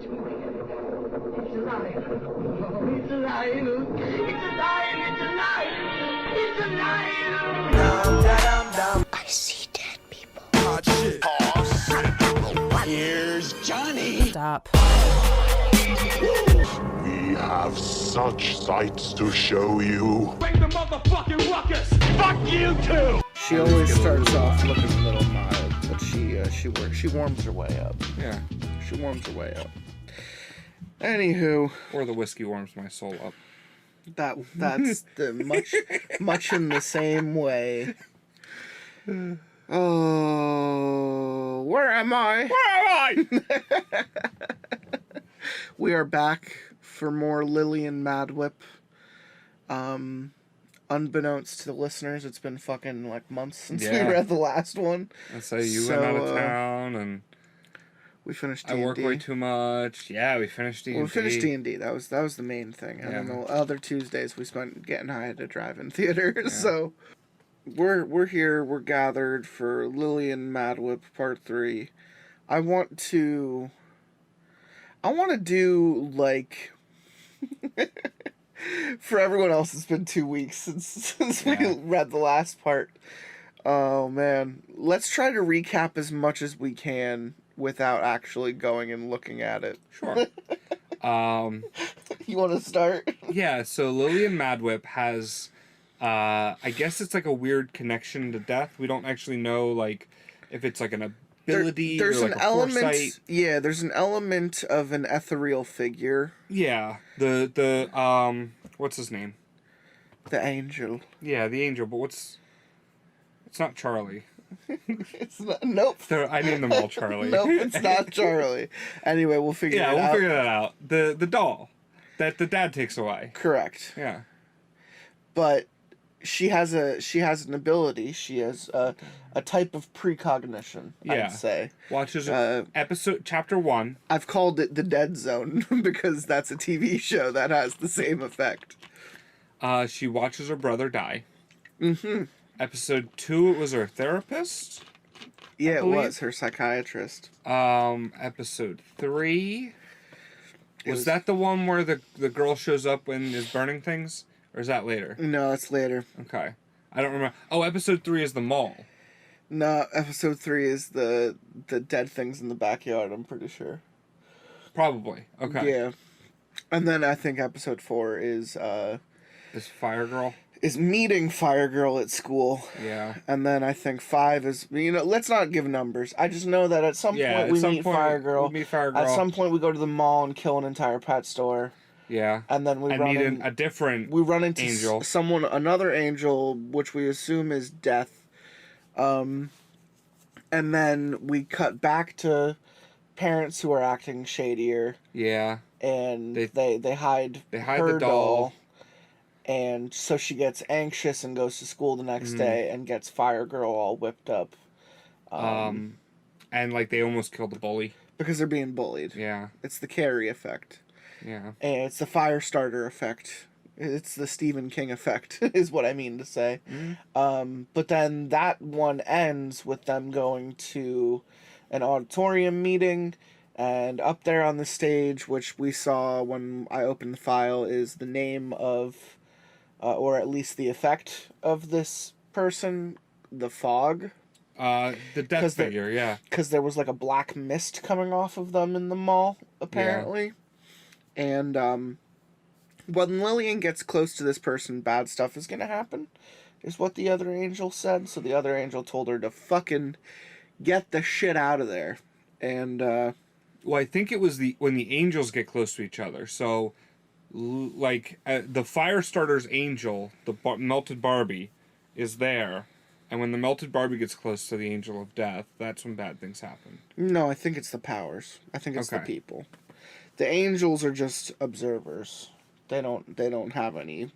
alive. Oh, it's alive. It's alive. It's alive. It's alive. I see dead people. Hot shit. Here's Johnny. Stop. We have such sights to show you. Bring the motherfucking ruckus. Fuck you too. She always starts off looking a little mild, but she warms her way up. Yeah. She warms her way up. Anywho, Or the whiskey warms my soul up. that's the much in the same way. Oh, where am I? Where am I? We are back for more Lillian Madwhip. Unbeknownst to the listeners, it's been fucking like months since we read the last one. I say you went out of town and we finished D&D. I work way too much. Yeah, we finished D&D. Well, we finished D&D. That was the main thing. And then the other Tuesdays we spent getting high at a drive-in theater. Yeah. So we're here. We're gathered for Lillian Madwhip Part 3. I want to do like. For everyone else, it's been 2 weeks since we read the last part. Oh, man. Let's try to recap as much as we can without actually going and looking at it. Sure. You want to start? Yeah, so Lillian Madwhip has, I guess it's like a weird connection to death. We don't actually know, like, if it's like an ability there's or like an a element. foresight. Yeah, there's an element of an ethereal figure. Yeah, the what's his name? The angel. Yeah, the angel, but it's not Charlie. It's not. Nope. I named them all Charlie. Nope, it's not Charlie. Anyway, we'll figure it out. Yeah, we'll figure that out. The doll that the dad takes away. Correct. Yeah. But she has an ability. She has a type of precognition, I'd say. Watches chapter 1. I've called it the Dead Zone because that's a TV show that has the same effect. She watches her brother die. Mm-hmm. Episode 2, it was her therapist. Yeah, it was her psychiatrist. Episode 3. Was that the one where the girl shows up and is burning things? Or is that later? No, it's later. Okay. I don't remember. Oh, episode 3 is the mall. No, episode 3 is the dead things in the backyard, I'm pretty sure. Probably. Okay. Yeah. And then I think episode 4 is Fire Girl? Is meeting Fire Girl at school. Yeah. And then I think 5 is, let's not give numbers. I just know that at some point we meet Fire Girl. We meet Fire Girl. At some point we go to the mall and kill an entire pet store. Yeah. And then we meet a different angel. Another angel, which we assume is Death. And then we cut back to parents who are acting shadier. Yeah. And they hide her the doll. And so she gets anxious and goes to school the next day and gets Fire Girl all whipped up. And like they almost killed the bully. Because they're being bullied. Yeah. It's the Carrie effect. Yeah. And it's the Firestarter effect. It's the Stephen King effect, is what I mean to say. Mm-hmm. But then that one ends with them going to an auditorium meeting, and up there on the stage, which we saw when I opened the file, is the name of, or at least the effect of this person, the fog. The death figure, yeah. Because there was like a black mist coming off of them in the mall, apparently. Yeah. And when Lillian gets close to this person, bad stuff is going to happen, is what the other angel said. So the other angel told her to fucking get the shit out of there. And, well, I think it was when the angels get close to each other. So, the Firestarter's angel, the melted Barbie, is there. And when the melted Barbie gets close to the angel of death, that's when bad things happen. No, I think it's the powers. I think it's the people. The angels are just observers. They don't have any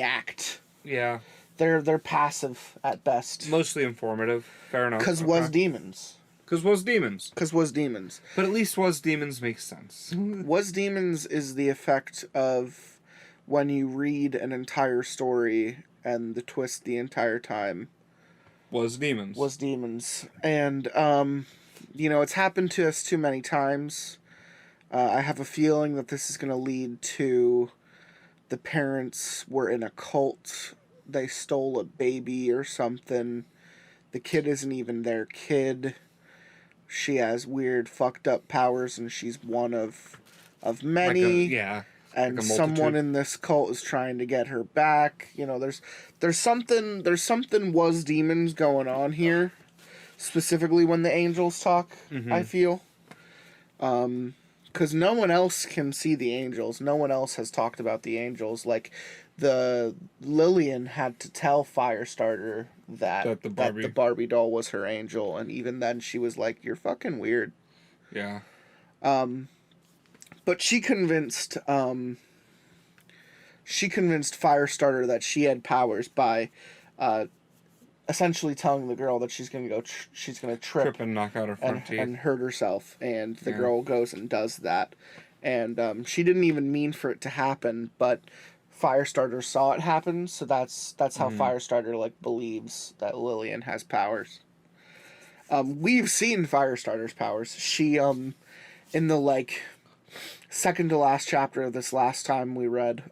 act. Yeah. They're passive at best. Mostly informative. Fair enough. Because was demons. Because was demons. But at least was demons makes sense. Was demons is the effect of when you read an entire story and the twist the entire time. Was demons. And It's happened to us too many times. I have a feeling that this is going to lead to the parents were in a cult. They stole a baby or something. The kid isn't even their kid. She has weird, fucked up powers, and she's one of many. And someone in this cult is trying to get her back. There's something was demons going on here, specifically when the angels talk. I feel, because no one else can see the angels. No one else has talked about the angels. Like, the Lillian had to tell Firestarter that the Barbie doll was her angel, and even then she was like, "You're fucking weird." Yeah. But she convinced Firestarter that she had powers by essentially telling the girl that she's gonna trip and knock out her front teeth and hurt herself, and the girl goes and does that, and she didn't even mean for it to happen, but Firestarter saw it happen, so that's how Firestarter believes that Lillian has powers. We've seen Firestarter's powers. She in the second to last chapter of this last time we read,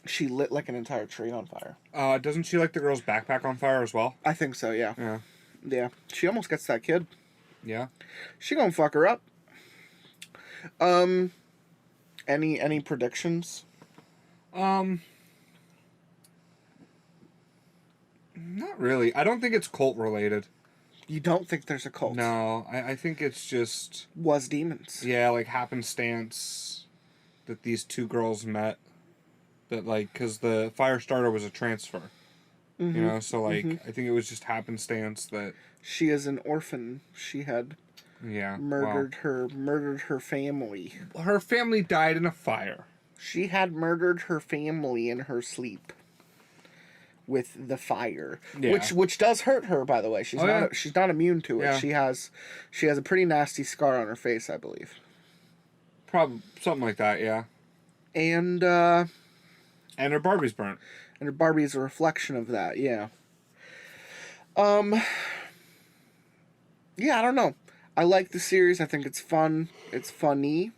she lit an entire tree on fire. Doesn't she light the girl's backpack on fire as well? I think so, yeah. Yeah. She almost gets that kid. Yeah. She gonna fuck her up. Any predictions? Not really. I don't think it's cult related. You don't think there's a cult? No, I think it's just... Was demons. Yeah, happenstance that these two girls met. That, because the Firestarter was a transfer. So, I think it was just happenstance that... She is an orphan. She had murdered her family. Her family died in a fire. She had murdered her family in her sleep. With the fire, which does hurt her, by the way. She's not immune to it. Yeah. She has a pretty nasty scar on her face, I believe. Probably something like that, yeah. And her Barbie's burnt. And her Barbie is a reflection of that, yeah. Yeah, I don't know. I like the series. I think it's fun. It's funny.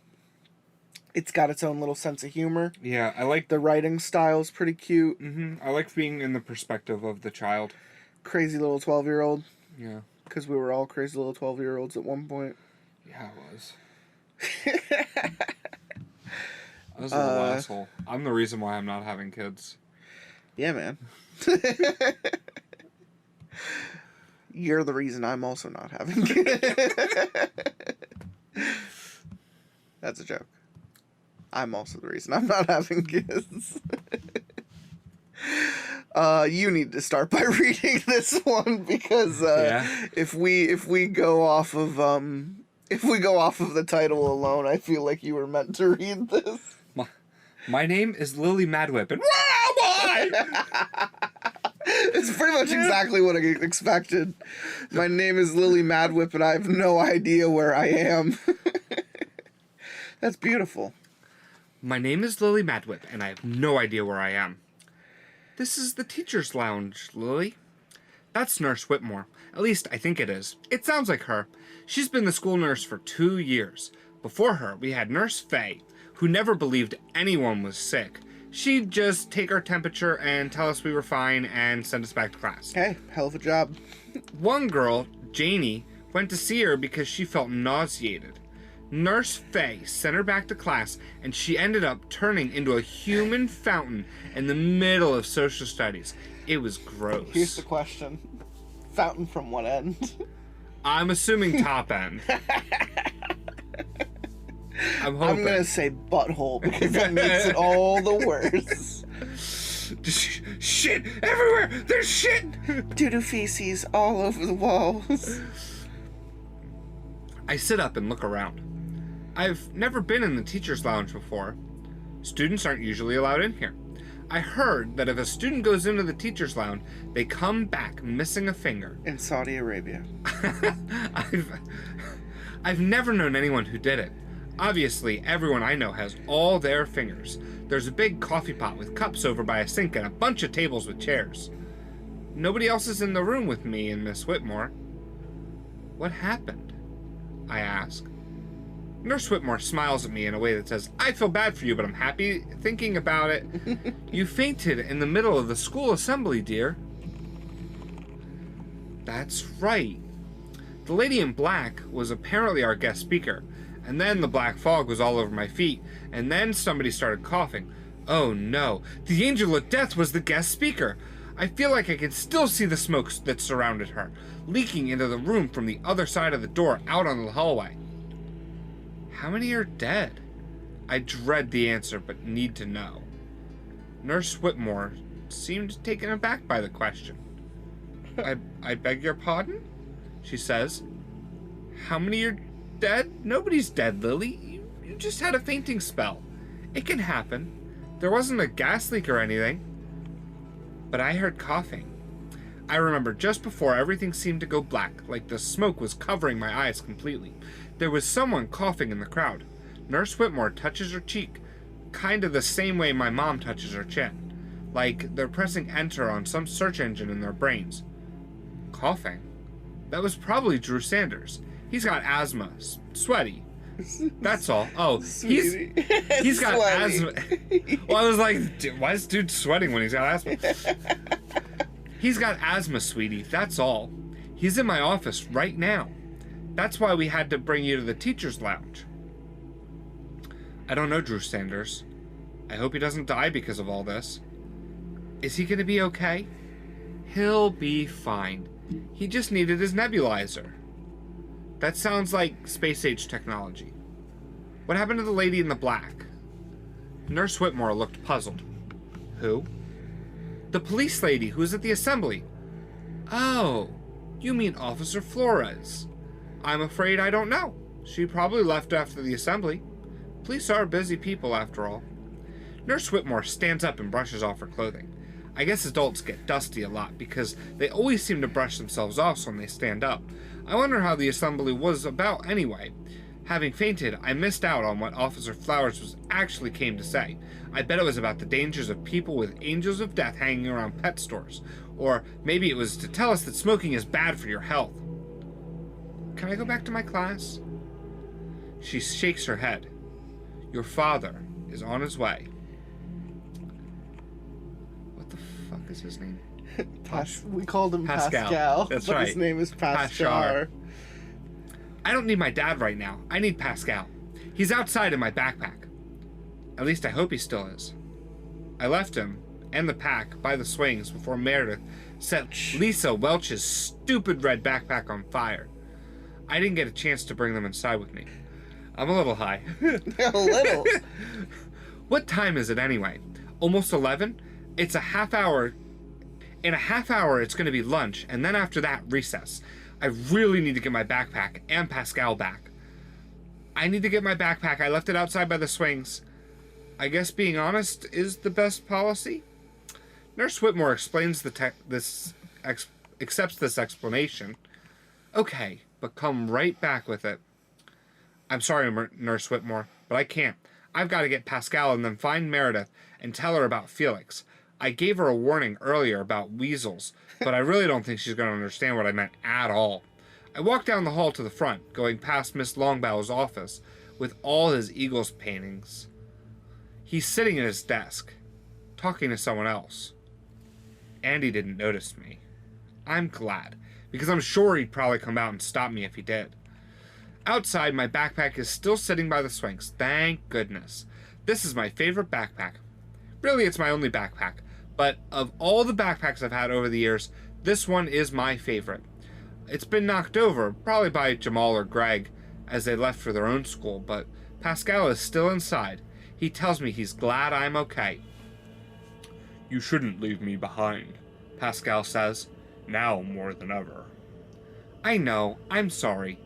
It's got its own little sense of humor. Yeah, I like... The writing style's pretty cute. I like being in the perspective of the child. Crazy little 12-year-old. Yeah. Because we were all crazy little 12-year-olds at one point. Yeah, I was. I was a little asshole. I'm the reason why I'm not having kids. Yeah, man. You're the reason I'm also not having kids. That's a joke. I'm also the reason I'm not having kids. You need to start by reading this one because if we go off of the title alone, I feel like you were meant to read this. My name is Lillian Madwhip, and where am I? It's pretty much exactly what I expected. My name is Lillian Madwhip, and I have no idea where I am. That's beautiful. My name is Lillian Madwhip, and I have no idea where I am. This is the teacher's lounge, Lily. That's Nurse Whitmore. At least, I think it is. It sounds like her. She's been the school nurse for 2 years. Before her, we had Nurse Faye, who never believed anyone was sick. She'd just take our temperature and tell us we were fine and send us back to class. Hey, hell of a job. One girl, Janie, went to see her because she felt nauseated. Nurse Faye sent her back to class, and she ended up turning into a human fountain in the middle of social studies. It was gross. Here's the question. Fountain from what end? I'm assuming top end. I'm going to say butthole because that makes it all the worse. Shit everywhere! There's shit! Doo-doo feces all over the walls. I sit up and look around. I've never been in the teacher's lounge before. Students aren't usually allowed in here. I heard that if a student goes into the teacher's lounge, they come back missing a finger. In Saudi Arabia. I've never known anyone who did it. Obviously, everyone I know has all their fingers. There's a big coffee pot with cups over by a sink and a bunch of tables with chairs. Nobody else is in the room with me and Miss Whitmore. What happened? I ask. Nurse Whitmore smiles at me in a way that says, I feel bad for you, but I'm happy thinking about it. You fainted in the middle of the school assembly, dear. That's right. The lady in black was apparently our guest speaker, and then the black fog was all over my feet, and then somebody started coughing. Oh no, the angel of death was the guest speaker. I feel like I can still see the smoke that surrounded her, leaking into the room from the other side of the door out on the hallway. How many are dead? I dread the answer, but need to know. Nurse Whitmore seemed taken aback by the question. I beg your pardon? She says. How many are dead? Nobody's dead, Lily. You just had a fainting spell. It can happen. There wasn't a gas leak or anything. But I heard coughing. I remember just before everything seemed to go black, like the smoke was covering my eyes completely. There was someone coughing in the crowd. Nurse Whitmore touches her cheek, kind of the same way my mom touches her chin. Like they're pressing enter on some search engine in their brains. Coughing? That was probably Drew Sanders. He's got asthma. Sweaty. That's all. Oh, he's got asthma. Well, I was like, why is dude sweating when he's got asthma? He's got asthma, sweetie. That's all. He's in my office right now. That's why we had to bring you to the teacher's lounge. I don't know Drew Sanders. I hope he doesn't die because of all this. Is he going to be okay? He'll be fine. He just needed his nebulizer. That sounds like space-age technology. What happened to the lady in the black? Nurse Whitmore looked puzzled. Who? The police lady who was at the assembly. Oh, you mean Officer Flores. I'm afraid I don't know. She probably left after the assembly. Police are busy people, after all. Nurse Whitmore stands up and brushes off her clothing. I guess adults get dusty a lot because they always seem to brush themselves off when they stand up. I wonder how the assembly was about anyway. Having fainted, I missed out on what Officer Flowers actually came to say. I bet it was about the dangers of people with angels of death hanging around pet stores. Or maybe it was to tell us that smoking is bad for your health. Can I go back to my class? She shakes her head. Your father is on his way. What the fuck is his name? We called him Pascal. That's but right. His name is Pascal. I don't need my dad right now. I need Pascal. He's outside in my backpack. At least I hope he still is. I left him and the pack by the swings before Meredith set Lisa Welch's stupid red backpack on fire. I didn't get a chance to bring them inside with me. I'm a little high. A little. What time is it anyway? Almost 11? It's a half hour. In a half hour, it's going to be lunch, and then after that, recess. I really need to get my backpack and Pascal back. I need to get my backpack. I left it outside by the swings. I guess being honest is the best policy. Nurse Whitmore explains accepts this explanation. Okay, but come right back with it. I'm sorry, Nurse Whitmore, but I can't. I've got to get Pascal and then find Meredith and tell her about Felix. I gave her a warning earlier about weasels, but I really don't think she's going to understand what I meant at all. I walked down the hall to the front, going past Miss Longbow's office with all his Eagles paintings. He's sitting at his desk, talking to someone else. Andy didn't notice me. I'm glad, because I'm sure he'd probably come out and stop me if he did. Outside, my backpack is still sitting by the swings. Thank goodness. This is my favorite backpack. Really, it's my only backpack. But of all the backpacks I've had over the years, this one is my favorite. It's been knocked over, probably by Jamal or Greg, as they left for their own school, but Pascal is still inside. He tells me he's glad I'm okay. You shouldn't leave me behind, Pascal says, now more than ever. I know, I'm sorry.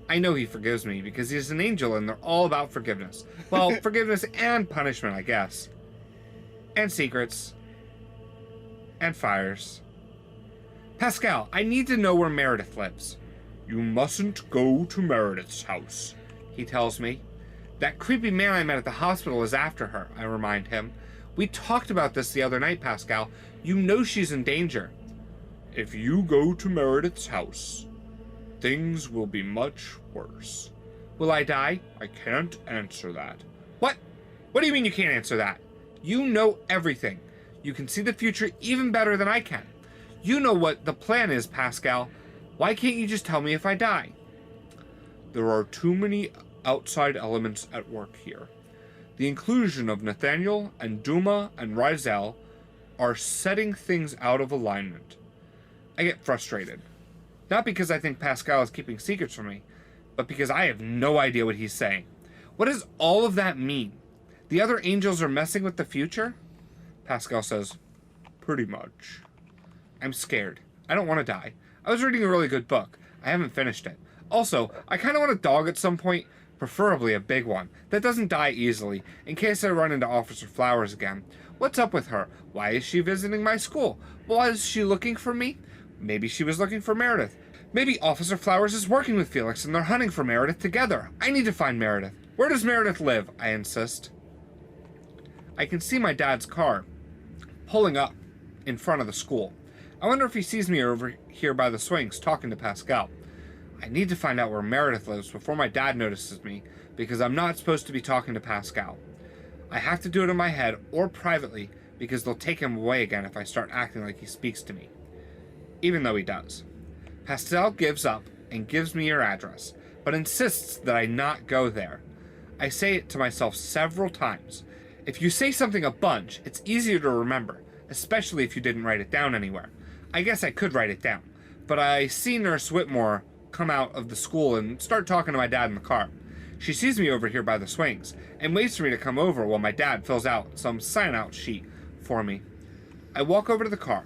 I know he forgives me because he's an angel and they're all about forgiveness. Well, forgiveness and punishment, I guess. And secrets. And fires. Pascal, I need to know where Meredith lives. You mustn't go to Meredith's house, he tells me. That creepy man I met at the hospital is after her, I remind him. We talked about this the other night, Pascal. You know she's in danger. If you go to Meredith's house, things will be much worse. Will I die? I can't answer that. What? What do you mean you can't answer that? You know everything. You can see the future even better than I can. You know what the plan is, Pascal. Why can't you just tell me if I die? There are too many outside elements at work here. The inclusion of Nathaniel and Duma and Rizel are setting things out of alignment. I get frustrated. Not because I think Pascal is keeping secrets from me, but because I have no idea what he's saying. What does all of that mean? The other angels are messing with the future? Pascal says, pretty much. I'm scared. I don't want to die. I was reading a really good book. I haven't finished it. Also, I kind of want a dog at some point, preferably a big one, that doesn't die easily, in case I run into Officer Flowers again. What's up with her? Why is she visiting my school? Was she looking for me? Maybe she was looking for Meredith. Maybe Officer Flowers is working with Felix and they're hunting for Meredith together. I need to find Meredith. Where does Meredith live? I insist. I can see my dad's car pulling up in front of the school. I wonder if he sees me over here by the swings talking to Pascal. I need to find out where Meredith lives before my dad notices me, because I'm not supposed to be talking to Pascal. I have to do it in my head or privately, because they'll take him away again if I start acting like he speaks to me. Even though he does. Pascal gives up and gives me your address, but insists that I not go there. I say it to myself several times. If you say something a bunch, it's easier to remember, especially if you didn't write it down anywhere. I guess I could write it down, but I see Nurse Whitmore come out of the school and start talking to my dad in the car. She sees me over here by the swings and waits for me to come over while my dad fills out some sign-out sheet for me. I walk over to the car.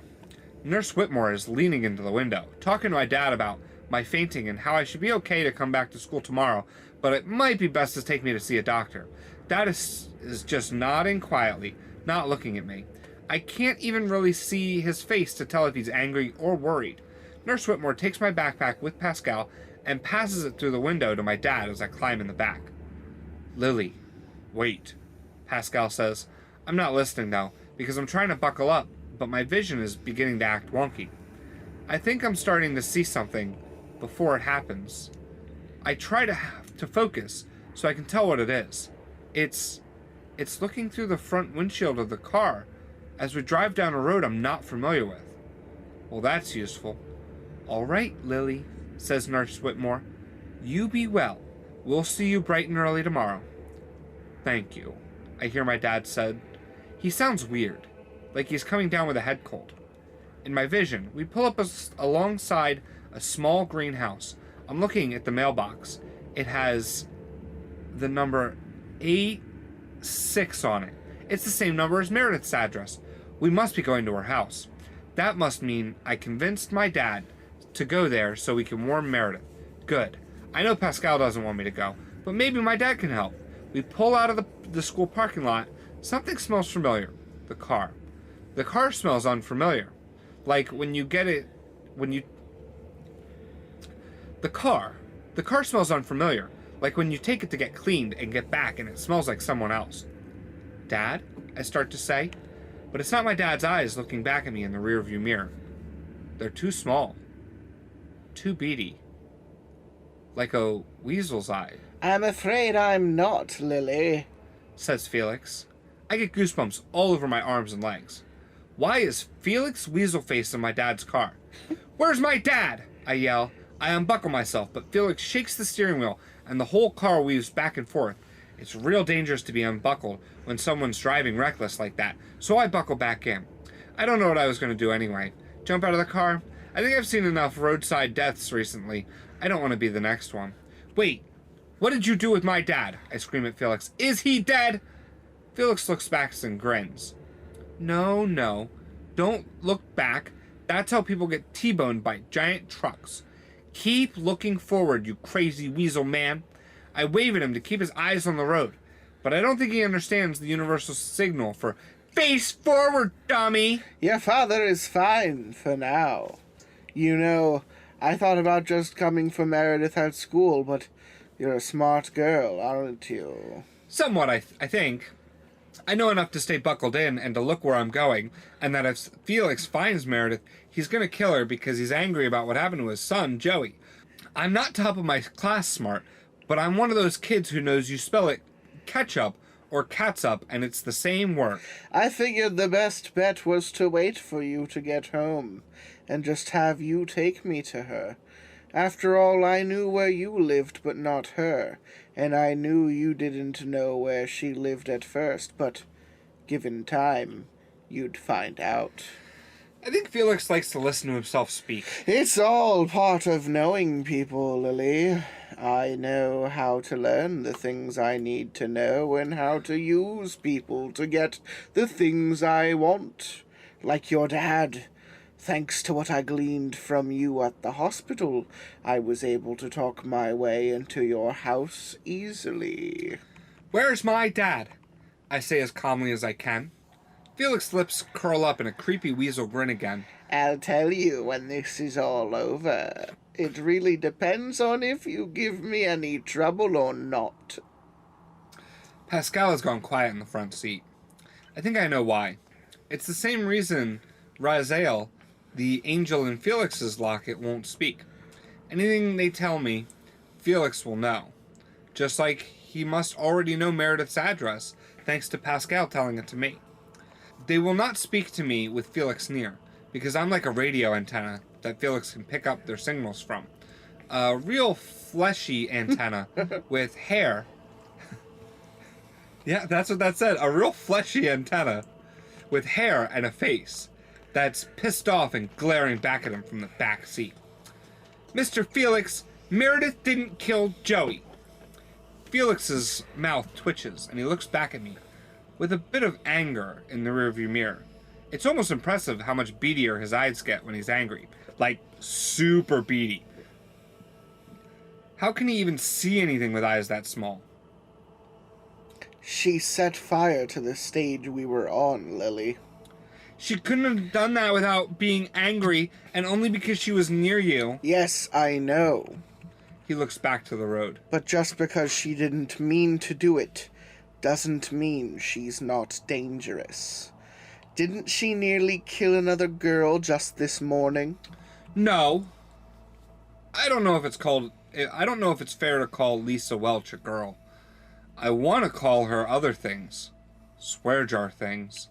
Nurse Whitmore is leaning into the window, talking to my dad about my fainting and how I should be okay to come back to school tomorrow, but it might be best to take me to see a doctor. Dad is just nodding quietly, not looking at me. I can't even really see his face to tell if he's angry or worried. Nurse Whitmore takes my backpack with Pascal and passes it through the window to my dad as I climb in the back. Lily, wait, Pascal says. I'm not listening though, because I'm trying to buckle up, but my vision is beginning to act wonky. I think I'm starting to see something before it happens. I try to focus so I can tell what it is. It's looking through the front windshield of the car as we drive down a road I'm not familiar with. Well, that's useful. All right, Lily, says Nurse Whitmore. You be well. We'll see you bright and early tomorrow. Thank you, I hear my dad said. He sounds weird, like he's coming down with a head cold. In my vision, we pull up alongside a small greenhouse. I'm looking at the mailbox. It has the number 86 on it. It's the same number as Meredith's address. We must be going to her house. That must mean I convinced my dad to go there so we can warn Meredith. Good. I know Pascal doesn't want me to go, but maybe my dad can help. We pull out of the school parking lot. Something smells familiar. The car. The car smells unfamiliar. Like when you get it, The car smells unfamiliar. Like when you take it to get cleaned and get back and it smells like someone else. Dad? I start to say. But it's not my dad's eyes looking back at me in the rearview mirror. They're too small. Too beady. Like a weasel's eye. I'm afraid I'm not, Lily, says Felix. I get goosebumps all over my arms and legs. Why is Felix Weaselface in my dad's car? Where's my dad? I yell. I unbuckle myself, but Felix shakes the steering wheel and the whole car weaves back and forth. It's real dangerous to be unbuckled when someone's driving reckless like that, so I buckle back in. I don't know what I was going to do anyway. Jump out of the car? I think I've seen enough roadside deaths recently. I don't want to be the next one. Wait, what did you do with my dad? I scream at Felix. Is he dead? Felix looks back and grins. No. Don't look back. That's how people get T-boned by giant trucks. Keep looking forward, you crazy weasel man. I wave at him to keep his eyes on the road, but I don't think he understands the universal signal for face forward, dummy. Your father is fine for now. You know, I thought about just coming for Meredith at school, but you're a smart girl, aren't you? Somewhat, I think. I know enough to stay buckled in and to look where I'm going, and that if Felix finds Meredith, he's going to kill her because he's angry about what happened to his son, Joey. I'm not top of my class smart, but I'm one of those kids who knows you spell it ketchup or catsup, and it's the same word. I figured the best bet was to wait for you to get home, and just have you take me to her. After all, I knew where you lived, but not her, and I knew you didn't know where she lived at first, but given time, you'd find out. I think Felix likes to listen to himself speak. It's all part of knowing people, Lily. I know how to learn the things I need to know and how to use people to get the things I want. Like your dad. Thanks to what I gleaned from you at the hospital, I was able to talk my way into your house easily. Where's my dad? I say as calmly as I can. Felix's lips curl up in a creepy weasel grin again. I'll tell you when this is all over. It really depends on if you give me any trouble or not. Pascal has gone quiet in the front seat. I think I know why. It's the same reason Raziel, the angel in Felix's locket, won't speak. Anything they tell me, Felix will know. Just like he must already know Meredith's address, thanks to Pascal telling it to me. They will not speak to me with Felix near, because I'm like a radio antenna that Felix can pick up their signals from. A real fleshy antenna with hair. Yeah, that's what that said. A real fleshy antenna with hair and a face that's pissed off and glaring back at him from the back seat. Mr. Felix, Meredith didn't kill Joey. Felix's mouth twitches and he looks back at me with a bit of anger in the rearview mirror. It's almost impressive how much beadier his eyes get when he's angry. Like, super beady. How can he even see anything with eyes that small? She set fire to the stage we were on, Lily. She couldn't have done that without being angry, and only because she was near you. Yes, I know. He looks back to the road. But just because she didn't mean to do it, doesn't mean she's not dangerous. Didn't she nearly kill another girl just this morning? No. I don't know if it's fair to call Lisa Welch a girl. I want to call her other things. Swear jar things.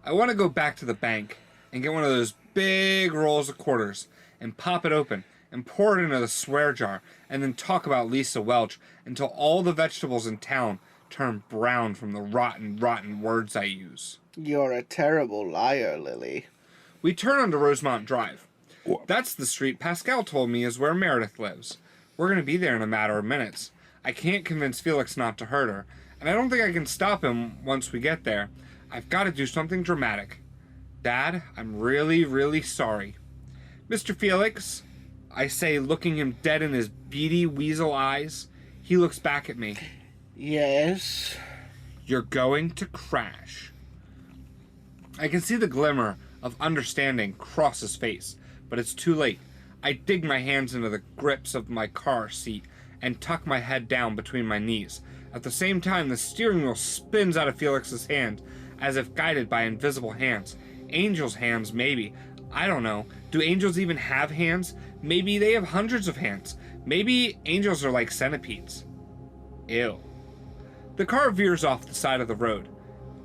I want to go back to the bank and get one of those big rolls of quarters and pop it open and pour it into the swear jar and then talk about Lisa Welch until all the vegetables in town turn brown from the rotten words I use. You're a terrible liar, Lily. We turn onto Rosemont Drive. That's the street Pascal told me is where Meredith lives. We're going to be there in a matter of minutes. I can't convince Felix not to hurt her, and I don't think I can stop him once we get there. I've got to do something dramatic. Dad, I'm really, really sorry. Mr. Felix, I say, looking him dead in his beady weasel eyes. He looks back at me. Yes? You're going to crash. I can see the glimmer of understanding cross his face, but it's too late. I dig my hands into the grips of my car seat and tuck my head down between my knees. At the same time, the steering wheel spins out of Felix's hand, as if guided by invisible hands. Angels' hands, maybe. I don't know. Do angels even have hands? Maybe they have hundreds of hands. Maybe angels are like centipedes. Ew. The car veers off the side of the road,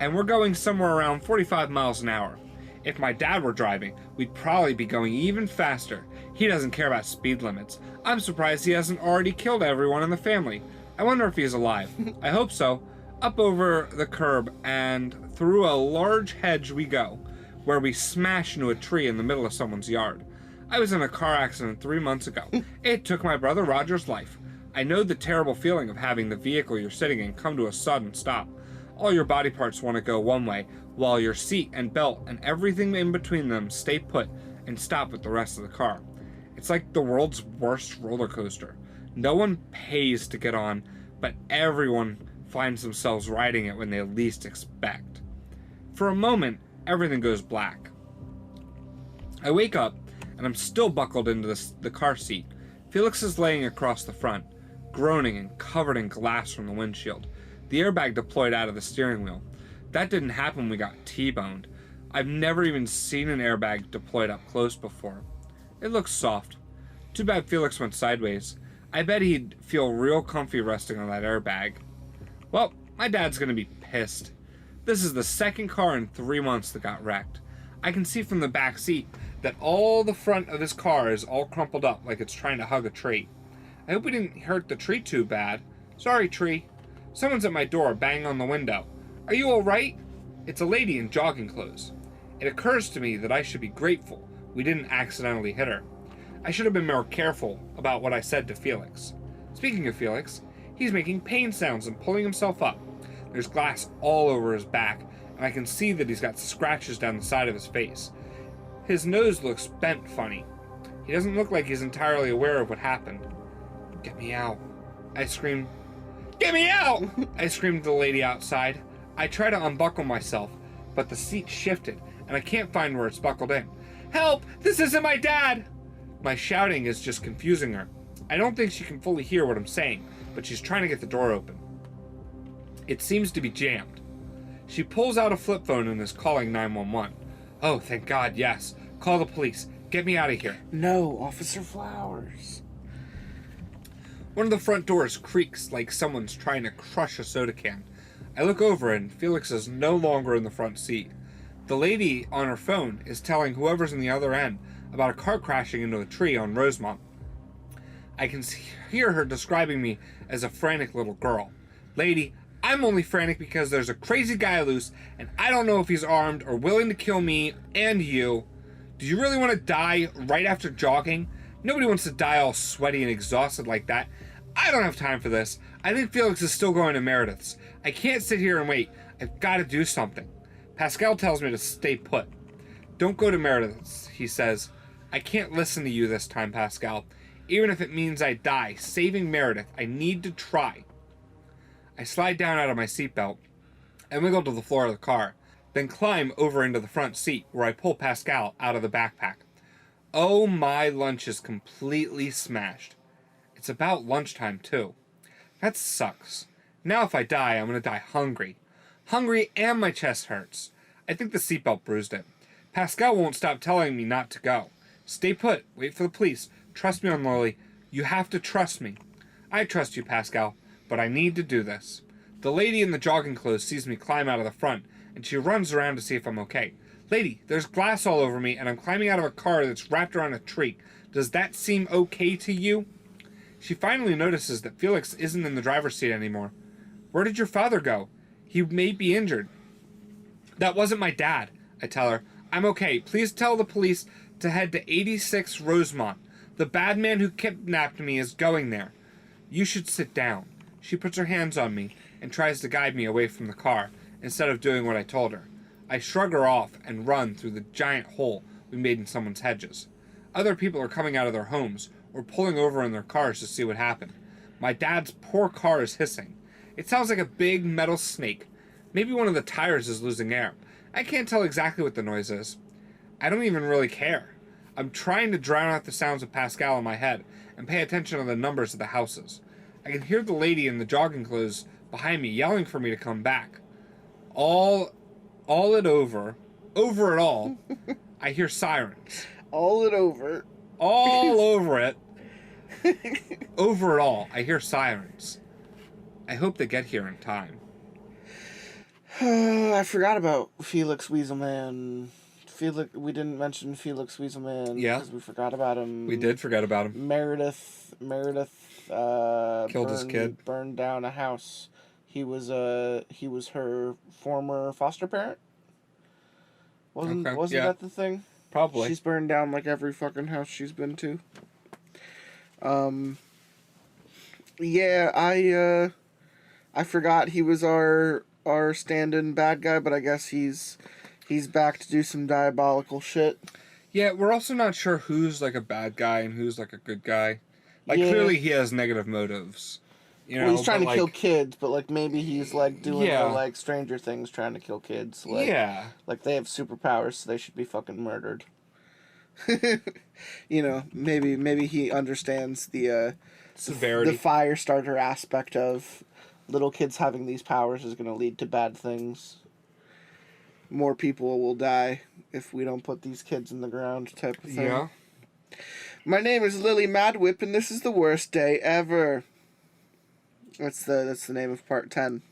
and we're going somewhere around 45 miles an hour. If my dad were driving, we'd probably be going even faster. He doesn't care about speed limits. I'm surprised he hasn't already killed everyone in the family. I wonder if he's alive. I hope so. Up over the curb and through a large hedge we go, where we smash into a tree in the middle of someone's yard. I was in a car accident 3 months ago. It took my brother Roger's life. I know the terrible feeling of having the vehicle you're sitting in come to a sudden stop. All your body parts want to go one way, while your seat and belt and everything in between them stay put and stop with the rest of the car. It's like the world's worst roller coaster. No one pays to get on, but everyone finds themselves riding it when they least expect. For a moment, everything goes black. I wake up, and I'm still buckled into the car seat. Felix is laying across the front, groaning and covered in glass from the windshield. The airbag deployed out of the steering wheel. That didn't happen when we got T-boned. I've never even seen an airbag deployed up close before. It looks soft. Too bad Felix went sideways. I bet he'd feel real comfy resting on that airbag. Well, my dad's gonna be pissed. This is the second car in 3 months that got wrecked. I can see from the back seat that all the front of his car is all crumpled up like it's trying to hug a tree. I hope we didn't hurt the tree too bad. Sorry, tree. Someone's at my door banging on the window. Are you alright? It's a lady in jogging clothes. It occurs to me that I should be grateful we didn't accidentally hit her. I should have been more careful about what I said to Felix. Speaking of Felix, he's making pain sounds and pulling himself up. There's glass all over his back, and I can see that he's got scratches down the side of his face. His nose looks bent funny. He doesn't look like he's entirely aware of what happened. Get me out. I screamed. Get me out! I screamed to the lady outside. I try to unbuckle myself, but the seat shifted, and I can't find where it's buckled in. Help! This isn't my dad! My shouting is just confusing her. I don't think she can fully hear what I'm saying, but she's trying to get the door open. It seems to be jammed. She pulls out a flip phone and is calling 911. Oh, thank God, yes. Call the police. Get me out of here. No, Officer Flowers. One of the front doors creaks like someone's trying to crush a soda can. I look over and Felix is no longer in the front seat. The lady on her phone is telling whoever's on the other end about a car crashing into a tree on Rosemont. I can hear her describing me as a frantic little girl. Lady, I'm only frantic because there's a crazy guy loose, and I don't know if he's armed or willing to kill me and you. Do you really want to die right after jogging? Nobody wants to die all sweaty and exhausted like that. I don't have time for this. I think Felix is still going to Meredith's. I can't sit here and wait. I've got to do something. Pascal tells me to stay put. Don't go to Meredith's, he says. I can't listen to you this time, Pascal. Even if it means I die, saving Meredith, I need to try. I slide down out of my seatbelt and wiggle to the floor of the car, then climb over into the front seat where I pull Pascal out of the backpack. Oh, my lunch is completely smashed. It's about lunchtime, too. That sucks. Now if I die, I'm going to die hungry. Hungry and my chest hurts. I think the seatbelt bruised it. Pascal won't stop telling me not to go. Stay put. Wait for the police. Trust me on Lily. You have to trust me. I trust you, Pascal, but I need to do this. The lady in the jogging clothes sees me climb out of the front, and she runs around to see if I'm okay. Lady, there's glass all over me, and I'm climbing out of a car that's wrapped around a tree. Does that seem okay to you? She finally notices that Felix isn't in the driver's seat anymore. Where did your father go? He may be injured. That wasn't my dad, I tell her. I'm okay. Please tell the police to head to 86 Rosemont. The bad man who kidnapped me is going there. You should sit down. She puts her hands on me and tries to guide me away from the car instead of doing what I told her. I shrug her off and run through the giant hole we made in someone's hedges. Other people are coming out of their homes or pulling over in their cars to see what happened. My dad's poor car is hissing. It sounds like a big metal snake. Maybe one of the tires is losing air. I can't tell exactly what the noise is. I don't even really care. I'm trying to drown out the sounds of Pascal in my head and pay attention to the numbers of the houses. I can hear the lady in the jogging clothes behind me yelling for me to come back. Over it all, I hear sirens. All over it. Over it all, I hear sirens. I hope they get here in time. I forgot about Felix Weaselman. We didn't mention Felix Weaselman. Yeah. Because we forgot about him. We did forget about him. Meredith Killed his kid. Burned down a house. He was her former foster parent. Wasn't that the thing? Probably. She's burned down like every fucking house she's been to. Yeah, I forgot he was our stand-in bad guy, but I guess he's back to do some diabolical shit. Yeah, we're also not sure who's like a bad guy and who's like a good guy. Like, yeah. Clearly he has negative motives. You know, well, he's trying to like, kill kids, but like maybe he's like doing Yeah. the like Stranger Things trying to kill kids. Like, yeah. Like they have superpowers, so they should be fucking murdered. You know, maybe he understands the severity, the fire starter aspect of little kids having these powers is going to lead to bad things. More people will die if we don't put these kids in the ground, type of thing. Yeah. My name is Lillian Madwhip, and this is the worst day ever. That's the name of part 10.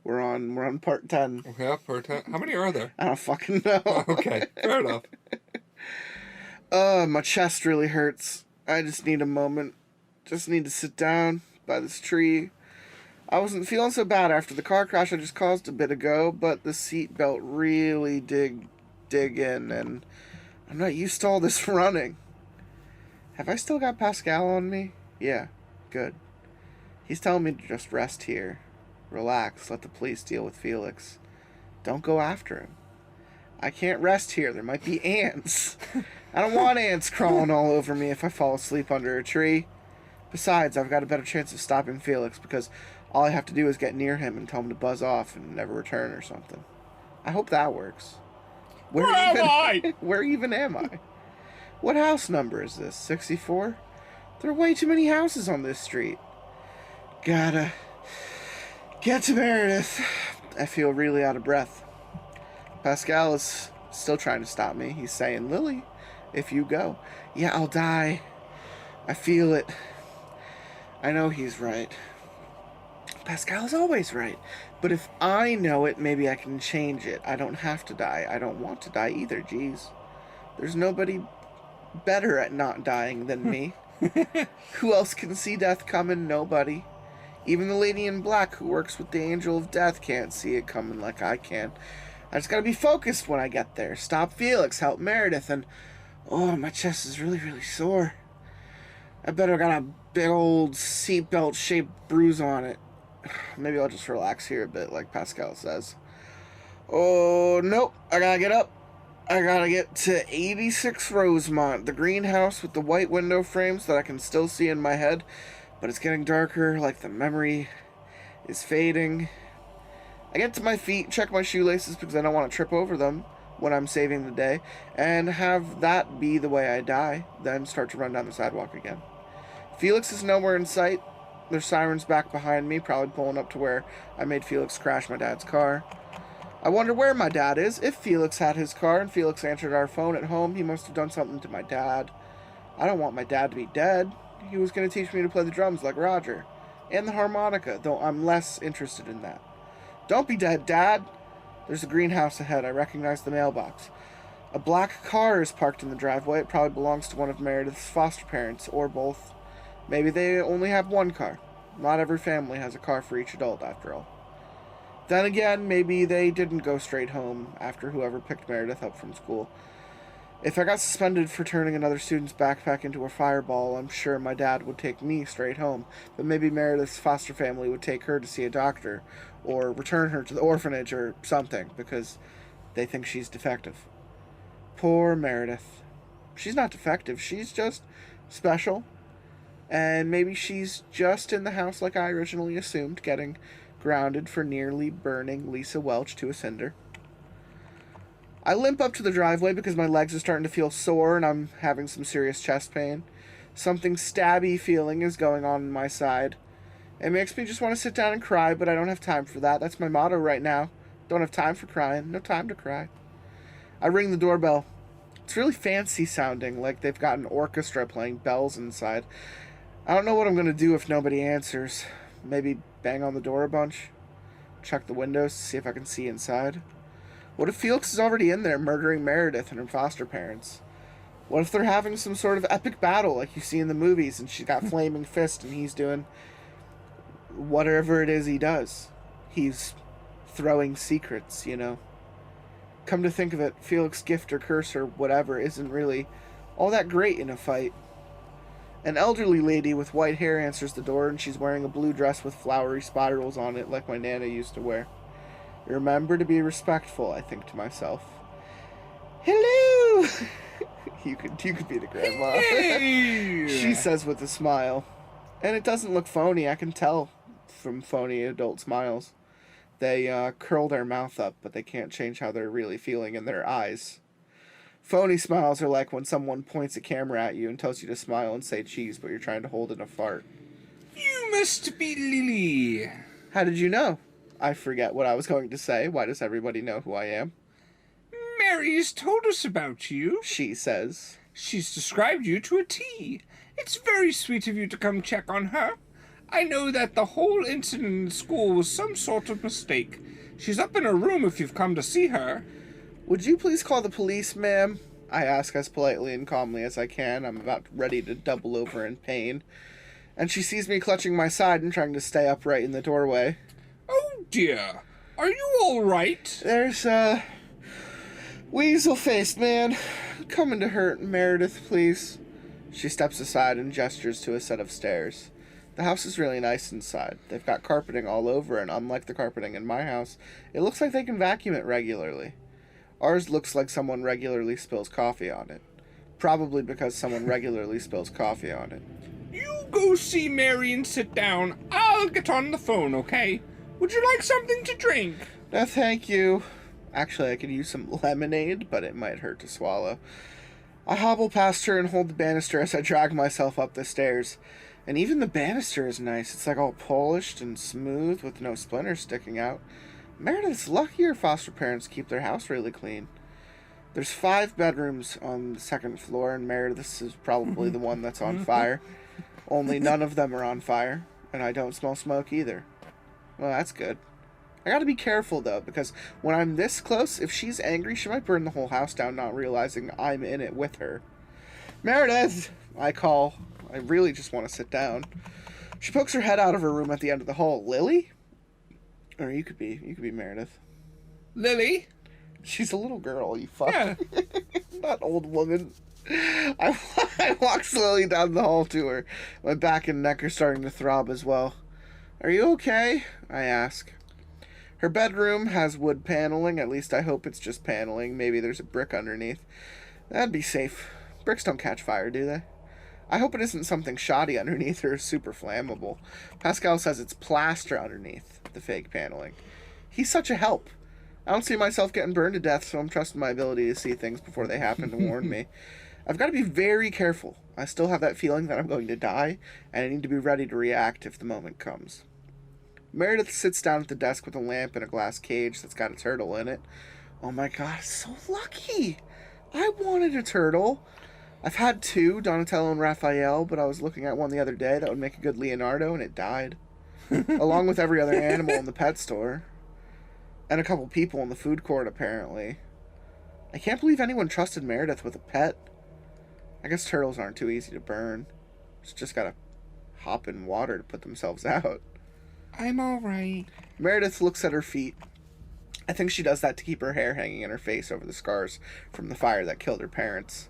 We're on part 10. Yeah, part 10. How many are there? I don't fucking know. Okay, fair enough. My chest really hurts. I just need a moment. Just need to sit down by this tree. I wasn't feeling so bad after the car crash I just caused a bit ago, but the seatbelt really dig in, and I'm not used to all this running. Have I still got Pascal on me? Yeah, good. He's telling me to just rest here. Relax, let the police deal with Felix. Don't go after him. I can't rest here, there might be ants. I don't want ants crawling all over me if I fall asleep under a tree. Besides, I've got a better chance of stopping Felix because all I have to do is get near him and tell him to buzz off and never return or something. I hope that works. Where am I? Where even am I? What house number is this? 64? There are way too many houses on this street. Gotta get to Meredith. I feel really out of breath. Pascal is still trying to stop me. He's saying, Lily, if you go. Yeah, I'll die. I feel it. I know he's right. Pascal's always right. But if I know it, maybe I can change it. I don't have to die. I don't want to die either, jeez. There's nobody better at not dying than me. Who else can see death coming? Nobody. Even the lady in black who works with the angel of death can't see it coming like I can. I just gotta be focused when I get there. Stop Felix, help Meredith, and... oh, my chest is really, really sore. I better got a big old seatbelt-shaped bruise on it. Maybe I'll just relax here a bit, like Pascal says. Oh, nope. I gotta get up. I gotta get to 86 Rosemont, the greenhouse with the white window frames that I can still see in my head, but it's getting darker, like the memory is fading. I get to my feet, check my shoelaces because I don't want to trip over them when I'm saving the day, and have that be the way I die, then start to run down the sidewalk again. Felix is nowhere in sight. There's sirens back behind me, probably pulling up to where I made Felix crash my dad's car. I wonder where my dad is. If Felix had his car and Felix answered our phone at home, he must have done something to my dad. I don't want my dad to be dead. He was going to teach me to play the drums like Roger. And the harmonica, though I'm less interested in that. Don't be dead, Dad. There's a greenhouse ahead. I recognize the mailbox. A black car is parked in the driveway. It probably belongs to one of Meredith's foster parents, or both. Maybe they only have one car. Not every family has a car for each adult, after all. Then again, maybe they didn't go straight home after whoever picked Meredith up from school. If I got suspended for turning another student's backpack into a fireball, I'm sure my dad would take me straight home. But maybe Meredith's foster family would take her to see a doctor, or return her to the orphanage or something, because they think she's defective. Poor Meredith. She's not defective, she's just special. And maybe she's just in the house like I originally assumed, getting grounded for nearly burning Lisa Welch to a cinder. I limp up to the driveway because my legs are starting to feel sore and I'm having some serious chest pain. Something stabby feeling is going on my side. It makes me just want to sit down and cry, but I don't have time for that. That's my motto right now. Don't have time for crying. No time to cry. I ring the doorbell. It's really fancy sounding, like they've got an orchestra playing bells inside. I don't know what I'm going to do if nobody answers. Maybe bang on the door a bunch? Check the windows to see if I can see inside? What if Felix is already in there murdering Meredith and her foster parents? What if they're having some sort of epic battle like you see in the movies and she's got flaming fists and he's doing whatever it is he does? He's throwing secrets, you know? Come to think of it, Felix' gift or curse or whatever isn't really all that great in a fight. An elderly lady with white hair answers the door and she's wearing a blue dress with flowery spirals on it like my Nana used to wear. Remember to be respectful, I think to myself. Hello! you could be the grandma. Hey! She says with a smile. And it doesn't look phony, I can tell from phony adult smiles. They curl their mouth up, but they can't change how they're really feeling in their eyes. Phony smiles are like when someone points a camera at you and tells you to smile and say cheese, but you're trying to hold in a fart. You must be Lily. How did you know? I forget what I was going to say. Why does everybody know who I am? Mary's told us about you. She says. She's described you to a T. It's very sweet of you to come check on her. I know that the whole incident in school was some sort of mistake. She's up in her room if you've come to see her. Would you please call the police, ma'am? I ask as politely and calmly as I can. I'm about ready to double over in pain. And she sees me clutching my side and trying to stay upright in the doorway. Oh dear. Are you all right? There's a weasel-faced man coming to hurt Meredith, please. She steps aside and gestures to a set of stairs. The house is really nice inside. They've got carpeting all over, and unlike the carpeting in my house, it looks like they can vacuum it regularly. Ours looks like someone regularly spills coffee on it. Probably because someone regularly spills coffee on it. You go see Mary and sit down. I'll get on the phone, okay? Would you like something to drink? No, thank you. Actually, I could use some lemonade, but it might hurt to swallow. I hobble past her and hold the banister as I drag myself up the stairs. And even the banister is nice. It's like all polished and smooth with no splinters sticking out. Meredith's lucky her foster parents keep their house really clean. There's 5 bedrooms on the 2nd floor, and Meredith's is probably the one that's on fire. Only none of them are on fire, and I don't smell smoke either. Well, that's good. I gotta be careful, though, because when I'm this close, if she's angry, she might burn the whole house down, not realizing I'm in it with her. Meredith! I call. I really just want to sit down. She pokes her head out of her room at the end of the hall. Lily? Or you could be Meredith. Lily? She's a little girl, you fuck. Yeah. Not old woman. I walk slowly down the hall to her. My back and neck are starting to throb as well. Are you okay? I ask. Her bedroom has wood paneling. At least I hope it's just paneling. Maybe there's a brick underneath. That'd be safe. Bricks don't catch fire, do they? I hope it isn't something shoddy underneath or super flammable. Pascal says it's plaster underneath the fake paneling. He's such a help. I don't see myself getting burned to death, so I'm trusting my ability to see things before they happen to warn me. I've got to be very careful. I still have that feeling that I'm going to die, and I need to be ready to react if the moment comes. Meredith sits down at the desk with a lamp and a glass cage that's got a turtle in it. Oh my god, so lucky! I wanted a turtle. I've had 2, Donatello and Raphael, but I was looking at one the other day that would make a good Leonardo, and it died. Along with every other animal in the pet store. And a couple people in the food court, apparently. I can't believe anyone trusted Meredith with a pet. I guess turtles aren't too easy to burn. Just gotta hop in water to put themselves out. I'm alright. Meredith looks at her feet. I think she does that to keep her hair hanging in her face over the scars from the fire that killed her parents.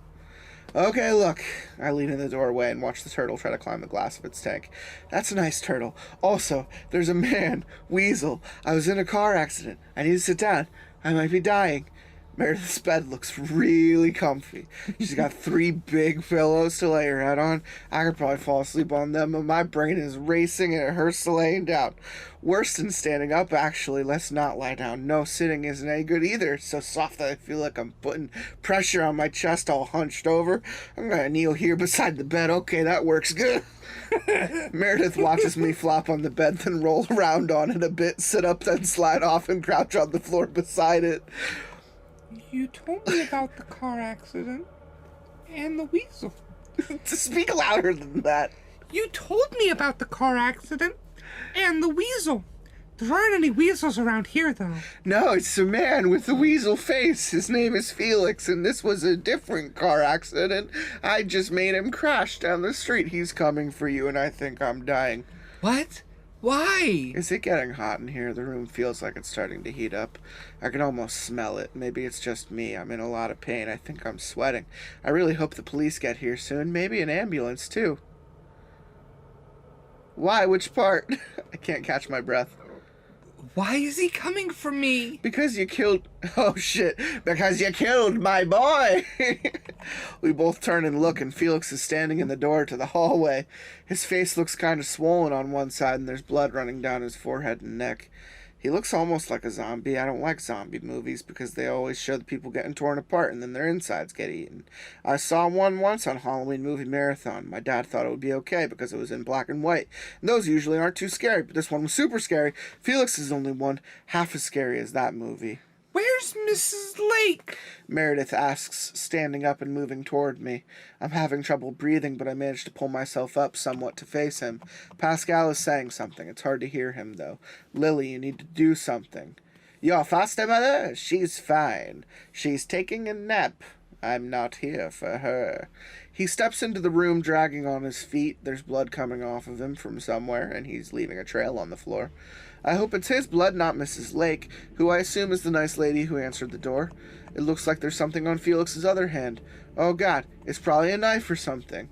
Okay, look. I lean in the doorway and watch the turtle try to climb the glass of its tank. That's a nice turtle. Also, there's a man. Weasel. I was in a car accident. I need to sit down. I might be dying. Meredith's bed looks really comfy. She's got 3 big pillows to lay her head on. I could probably fall asleep on them, but my brain is racing and it hurts to laying down. Worse than standing up, actually. Let's not lie down. No, sitting isn't any good either. It's so soft that I feel like I'm putting pressure on my chest all hunched over. I'm gonna kneel here beside the bed. Okay, that works good. Meredith watches me flop on the bed, then roll around on it a bit, sit up, then slide off and crouch on the floor beside it. You told me about the car accident and the weasel. To speak louder than that. You told me about the car accident and the weasel. There aren't any weasels around here, though. No, it's a man with a weasel face. His name is Felix, and this was a different car accident. I just made him crash down the street. He's coming for you, and I think I'm dying. What? Why? Is it getting hot in here? The room feels like it's starting to heat up. I can almost smell it. Maybe it's just me. I'm in a lot of pain. I think I'm sweating. I really hope the police get here soon. Maybe an ambulance, too. Why? Which part? I can't catch my breath. Why is he coming for me? Because you killed... Oh, shit. Because you killed my boy! We both turn and look, and Felix is standing in the door to the hallway. His face looks kind of swollen on one side, and there's blood running down his forehead and neck. He looks almost like a zombie. I don't like zombie movies because they always show the people getting torn apart and then their insides get eaten. I saw one once on Halloween Movie Marathon. My dad thought it would be okay because it was in black and white. And those usually aren't too scary, but this one was super scary. Felix is only one half as scary as that movie. Where's Mrs. Lake? Meredith asks, standing up and moving toward me. I'm having trouble breathing, but I manage to pull myself up somewhat to face him. Pascal is saying something. It's hard to hear him, though. Lily, you need to do something. Your foster mother? She's fine. She's taking a nap. I'm not here for her. He steps into the room, dragging on his feet. There's blood coming off of him from somewhere, and he's leaving a trail on the floor. I hope it's his blood, not Mrs. Lake, who I assume is the nice lady who answered the door. It looks like there's something on Felix's other hand. Oh God, it's probably a knife or something.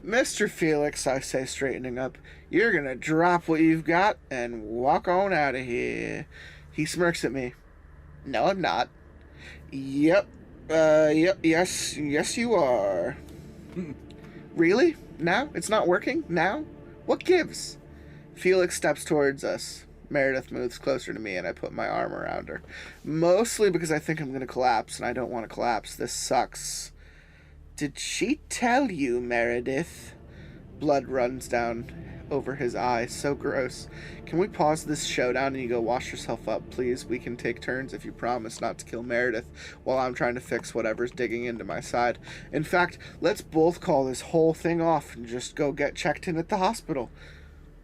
Mr. Felix, I say, straightening up, you're gonna drop what you've got and walk on out of here. He smirks at me. No, I'm not. Yes, you are. Really? Now? It's not working? Now? What gives? Felix steps towards us. Meredith moves closer to me, and I put my arm around her. Mostly because I think I'm going to collapse, and I don't want to collapse. This sucks. Did she tell you, Meredith? Blood runs down over his eye. So gross. Can we pause this showdown and you go wash yourself up, please? We can take turns if you promise not to kill Meredith while I'm trying to fix whatever's digging into my side. In fact, let's both call this whole thing off and just go get checked in at the hospital.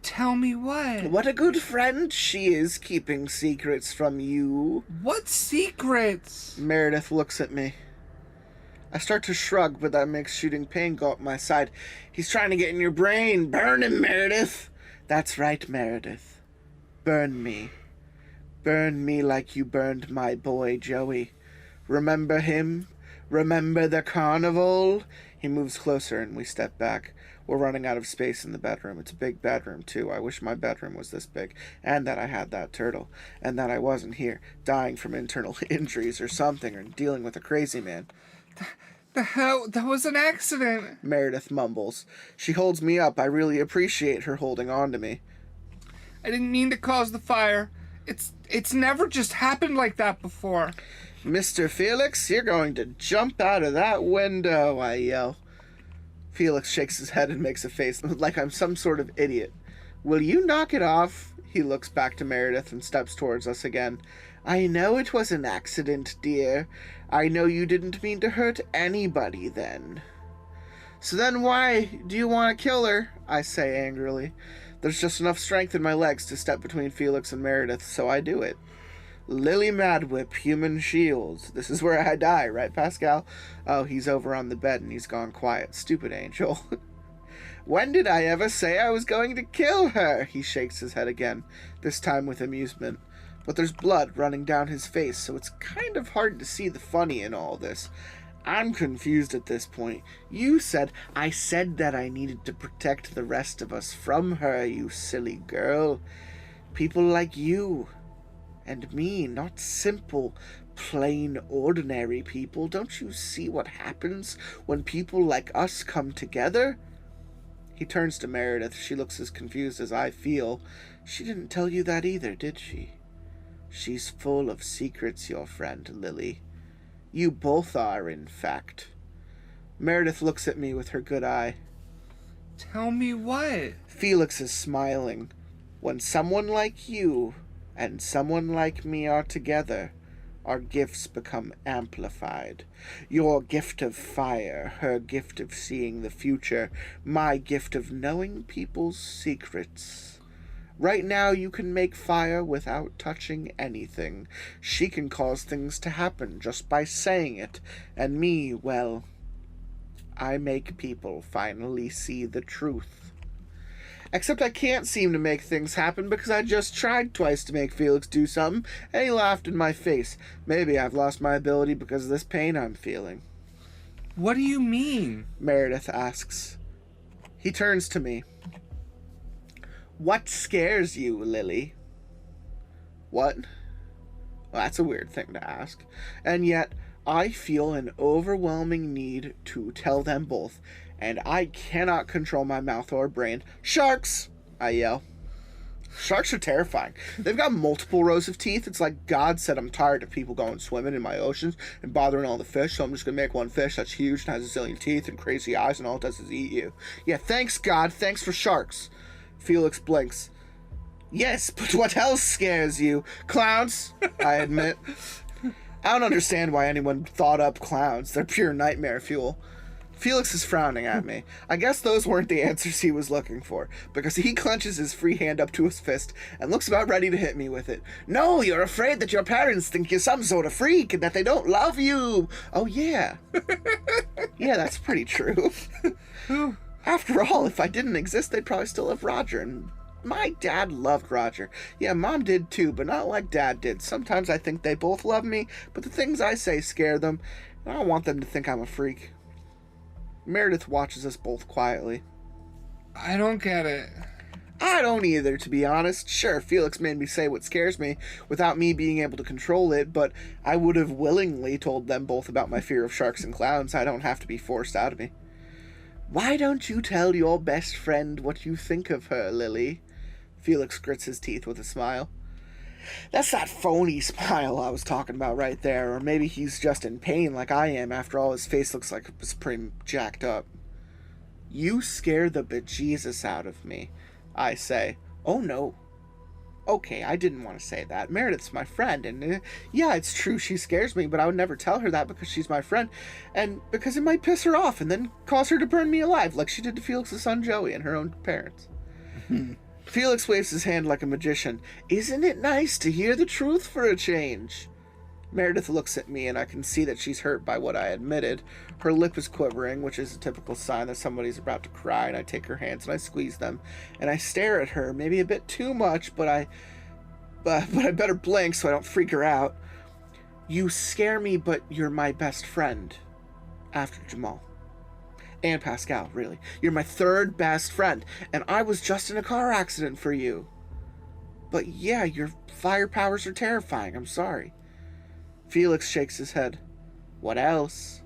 Tell me what? What a good friend she is, keeping secrets from you. What secrets? Meredith looks at me. I start to shrug, but that makes shooting pain go up my side. He's trying to get in your brain. Burn him, Meredith. That's right, Meredith. Burn me. Burn me like you burned my boy, Joey. Remember him? Remember the carnival? He moves closer and we step back. We're running out of space in the bedroom. It's a big bedroom, too. I wish my bedroom was this big, and that I had that turtle, and that I wasn't here, dying from internal injuries or something, or dealing with a crazy man. The hell? That was an accident. Meredith mumbles. She holds me up. I really appreciate her holding on to me. I didn't mean to cause the fire. It's never just happened like that before. Mr. Felix, you're going to jump out of that window, I yell. Felix shakes his head and makes a face like I'm some sort of idiot. Will you knock it off? He looks back to Meredith and steps towards us again. I know it was an accident, dear. I know you didn't mean to hurt anybody then. So then why do you want to kill her? I say angrily. There's just enough strength in my legs to step between Felix and Meredith, so I do it. Lillian Madwhip, human shields. This is where I die, right, Pascal? Oh, he's over on the bed and he's gone quiet. Stupid angel. When did I ever say I was going to kill her? He shakes his head again, this time with amusement. But there's blood running down his face, so it's kind of hard to see the funny in all this. I'm confused at this point. You said, I said that I needed to protect the rest of us from her, you silly girl. People like you. And me, not simple, plain, ordinary people. Don't you see what happens when people like us come together? He turns to Meredith. She looks as confused as I feel. She didn't tell you that either, did she? She's full of secrets, your friend, Lily. You both are, in fact. Meredith looks at me with her good eye. Tell me what? Felix is smiling. When someone like you and someone like me are together, our gifts become amplified. Your gift of fire, her gift of seeing the future, my gift of knowing people's secrets. Right now you can make fire without touching anything. She can cause things to happen just by saying it. And me, well, I make people finally see the truth. Except I can't seem to make things happen because I just tried twice to make Felix do something, and he laughed in my face. Maybe I've lost my ability because of this pain I'm feeling. What do you mean? Meredith asks. He turns to me. What scares you, Lily? What? Well, that's a weird thing to ask. And yet, I feel an overwhelming need to tell them both, and I cannot control my mouth or brain. Sharks! I yell. Sharks are terrifying. They've got multiple rows of teeth. It's like God said, I'm tired of people going swimming in my oceans and bothering all the fish, so I'm just going to make one fish that's huge and has a zillion teeth and crazy eyes, and all it does is eat you. Yeah, thanks, God. Thanks for sharks. Felix blinks. Yes, but what else scares you? Clowns, I admit. I don't understand why anyone thought up clowns. They're pure nightmare fuel. Felix is frowning at me. I guess those weren't the answers he was looking for, because he clenches his free hand up to his fist and looks about ready to hit me with it. No, you're afraid that your parents think you're some sort of freak and that they don't love you. Oh, yeah. Yeah, that's pretty true. After all, if I didn't exist, they'd probably still have Roger, and my dad loved Roger. Yeah, Mom did too, but not like Dad did. Sometimes I think they both love me, but the things I say scare them, and I don't want them to think I'm a freak. Meredith watches us both quietly. I don't get it. I don't either, to be honest. Sure, Felix made me say what scares me without me being able to control it, but I would have willingly told them both about my fear of sharks and clowns. I don't have to be forced out of me. Why don't you tell your best friend what you think of her, Lily? Felix grits his teeth with a smile. That's that phony smile I was talking about right there, or maybe he's just in pain like I am. After all, his face looks like it's pretty jacked up. You scare the bejesus out of me, I say. Oh no. Okay, I didn't want to say that. Meredith's my friend, and yeah, it's true she scares me, but I would never tell her that because she's my friend, and because it might piss her off and then cause her to burn me alive, like she did to Felix's son Joey and her own parents. Felix waves his hand like a magician. Isn't it nice to hear the truth for a change? Meredith looks at me, and I can see that she's hurt by what I admitted. Her lip is quivering, which is a typical sign that somebody's about to cry, and I take her hands and I squeeze them, and I stare at her, maybe a bit too much, but I better blink so I don't freak her out. You scare me, but you're my best friend. After Jamal. And Pascal, really. You're my third best friend, and I was just in a car accident for you. But yeah, your fire powers are terrifying, I'm sorry. Felix shakes his head. What else?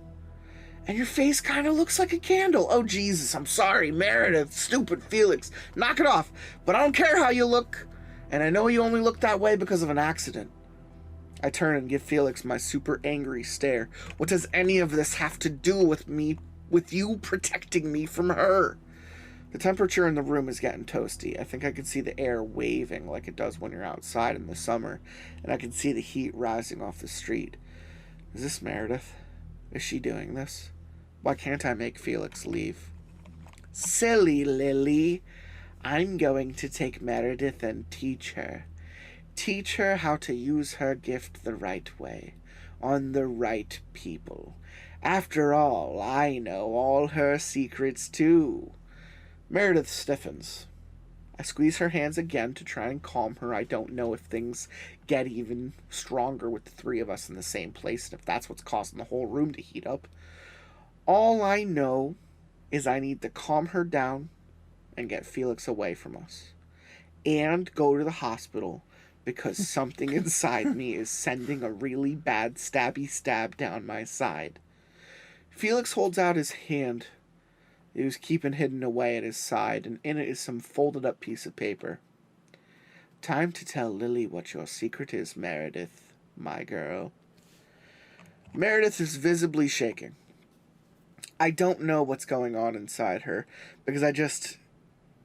And your face kind of looks like a candle. Oh, Jesus, I'm sorry, Meredith. Stupid Felix. Knock it off. But I don't care how you look. And I know you only look that way because of an accident. I turn and give Felix my super angry stare. What does any of this have to do with me, with you protecting me from her? The temperature in the room is getting toasty. I think I can see the air waving like it does when you're outside in the summer, and I can see the heat rising off the street. Is this Meredith? Is she doing this? Why can't I make Felix leave? Silly Lily. I'm going to take Meredith and teach her. Teach her how to use her gift the right way, on the right people. After all, I know all her secrets too. Meredith stiffens. I squeeze her hands again to try and calm her. I don't know if things get even stronger with the three of us in the same place, and if that's what's causing the whole room to heat up. All I know is I need to calm her down and get Felix away from us. And go to the hospital, because something inside me is sending a really bad stabby stab down my side. Felix holds out his hand. He was keeping hidden away at his side, and in it is some folded up piece of paper. Time to tell Lily what your secret is, Meredith, my girl. Meredith is visibly shaking. I don't know what's going on inside her, because I just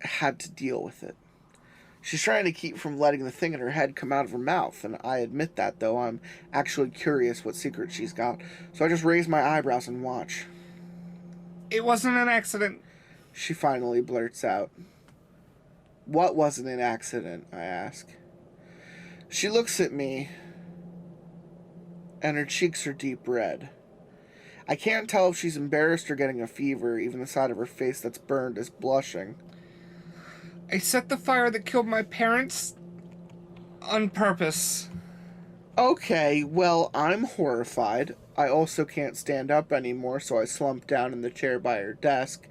had to deal with it. She's trying to keep from letting the thing in her head come out of her mouth, and I admit that, though I'm actually curious what secret she's got, so I just raise my eyebrows and watch. It wasn't an accident. She finally blurts out. What wasn't an accident, I ask. She looks at me, and her cheeks are deep red. I can't tell if she's embarrassed or getting a fever, even the side of her face that's burned is blushing. I set the fire that killed my parents on purpose. Okay, well, I'm horrified. I also can't stand up anymore, so I slump down in the chair by her desk.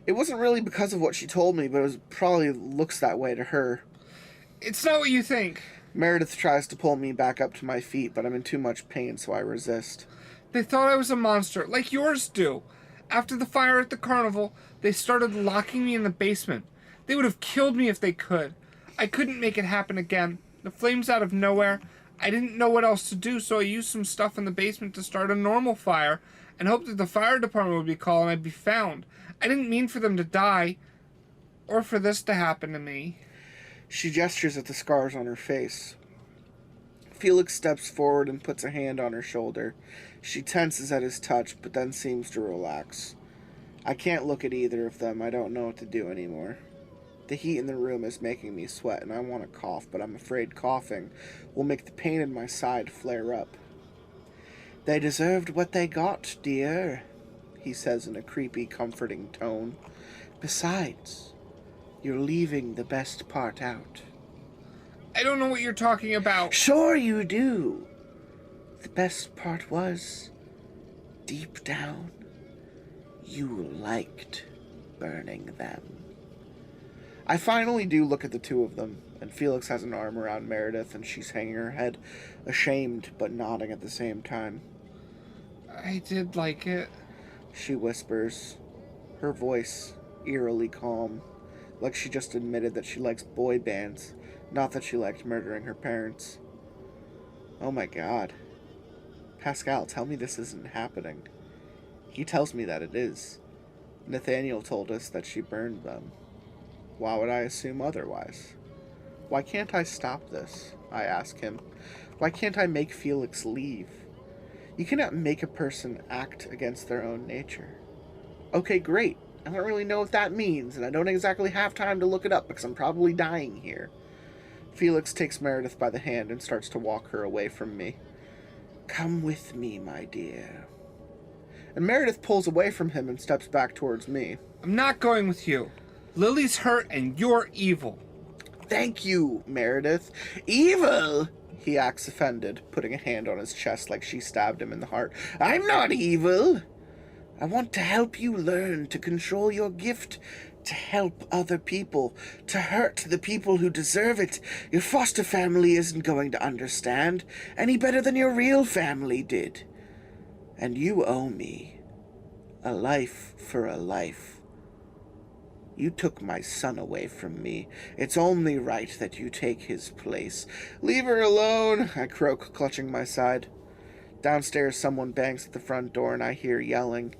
It wasn't really because of what she told me, but it probably looks that way to her. It's not what you think. Meredith tries to pull me back up to my feet, but I'm in too much pain, so I resist. They thought I was a monster, like yours do. After the fire at the carnival, they started locking me in the basement. They would have killed me if they could. I couldn't make it happen again. The flames out of nowhere. I didn't know what else to do, so I used some stuff in the basement to start a normal fire and hoped that the fire department would be called and I'd be found. I didn't mean for them to die or for this to happen to me. She gestures at the scars on her face. Felix steps forward and puts a hand on her shoulder. She tenses at his touch, but then seems to relax. I can't look at either of them. I don't know what to do anymore. The heat in the room is making me sweat, and I want to cough, but I'm afraid coughing will make the pain in my side flare up. "They deserved what they got, dear," he says in a creepy, comforting tone. "Besides, you're leaving the best part out." I don't know what you're talking about. Sure you do. The best part was, deep down, you liked burning them. I finally do look at the two of them, and Felix has an arm around Meredith, and she's hanging her head, ashamed but nodding at the same time. I did like it. She whispers, her voice eerily calm, like she just admitted that she likes boy bands, not that she liked murdering her parents. Oh my god. Pascal, tell me this isn't happening. He tells me that it is. Nathaniel told us that she burned them. Why would I assume otherwise? Why can't I stop this? I ask him. Why can't I make Felix leave? You cannot make a person act against their own nature. Okay, great. I don't really know what that means, and I don't exactly have time to look it up because I'm probably dying here. Felix takes Meredith by the hand and starts to walk her away from me. "Come with me, my dear." And Meredith pulls away from him and steps back towards me. I'm not going with you. Lily's hurt and you're evil. "Thank you, Meredith." "Evil?" He acts offended, putting a hand on his chest like she stabbed him in the heart. "I'm not evil. I want to help you learn to control your gift, to help other people, to hurt the people who deserve it. Your foster family isn't going to understand any better than your real family did. And you owe me a life for a life. You took my son away from me. It's only right that you take his place." "Leave her alone," I croak, clutching my side. Downstairs, someone bangs at the front door, and I hear yelling.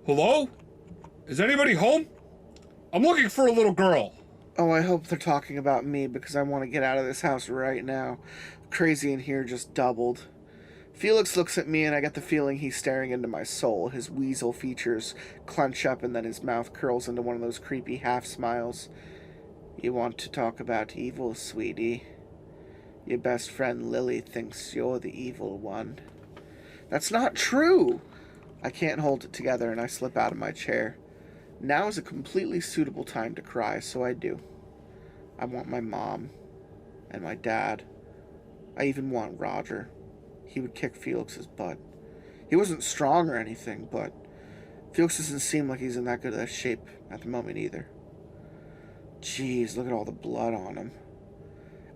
Hello? Is anybody home? I'm looking for a little girl. Oh, I hope they're talking about me, because I want to get out of this house right now. Crazy in here just doubled. Felix looks at me, and I get the feeling he's staring into my soul. His weasel features clench up, and then his mouth curls into one of those creepy half-smiles. "You want to talk about evil, sweetie? Your best friend Lily thinks you're the evil one." "That's not true!" I can't hold it together, and I slip out of my chair. Now is a completely suitable time to cry, so I do. I want my mom, and my dad. I even want Roger. He would kick Felix's butt. He wasn't strong or anything, but Felix doesn't seem like he's in that good of a shape at the moment either. Jeez, look at all the blood on him.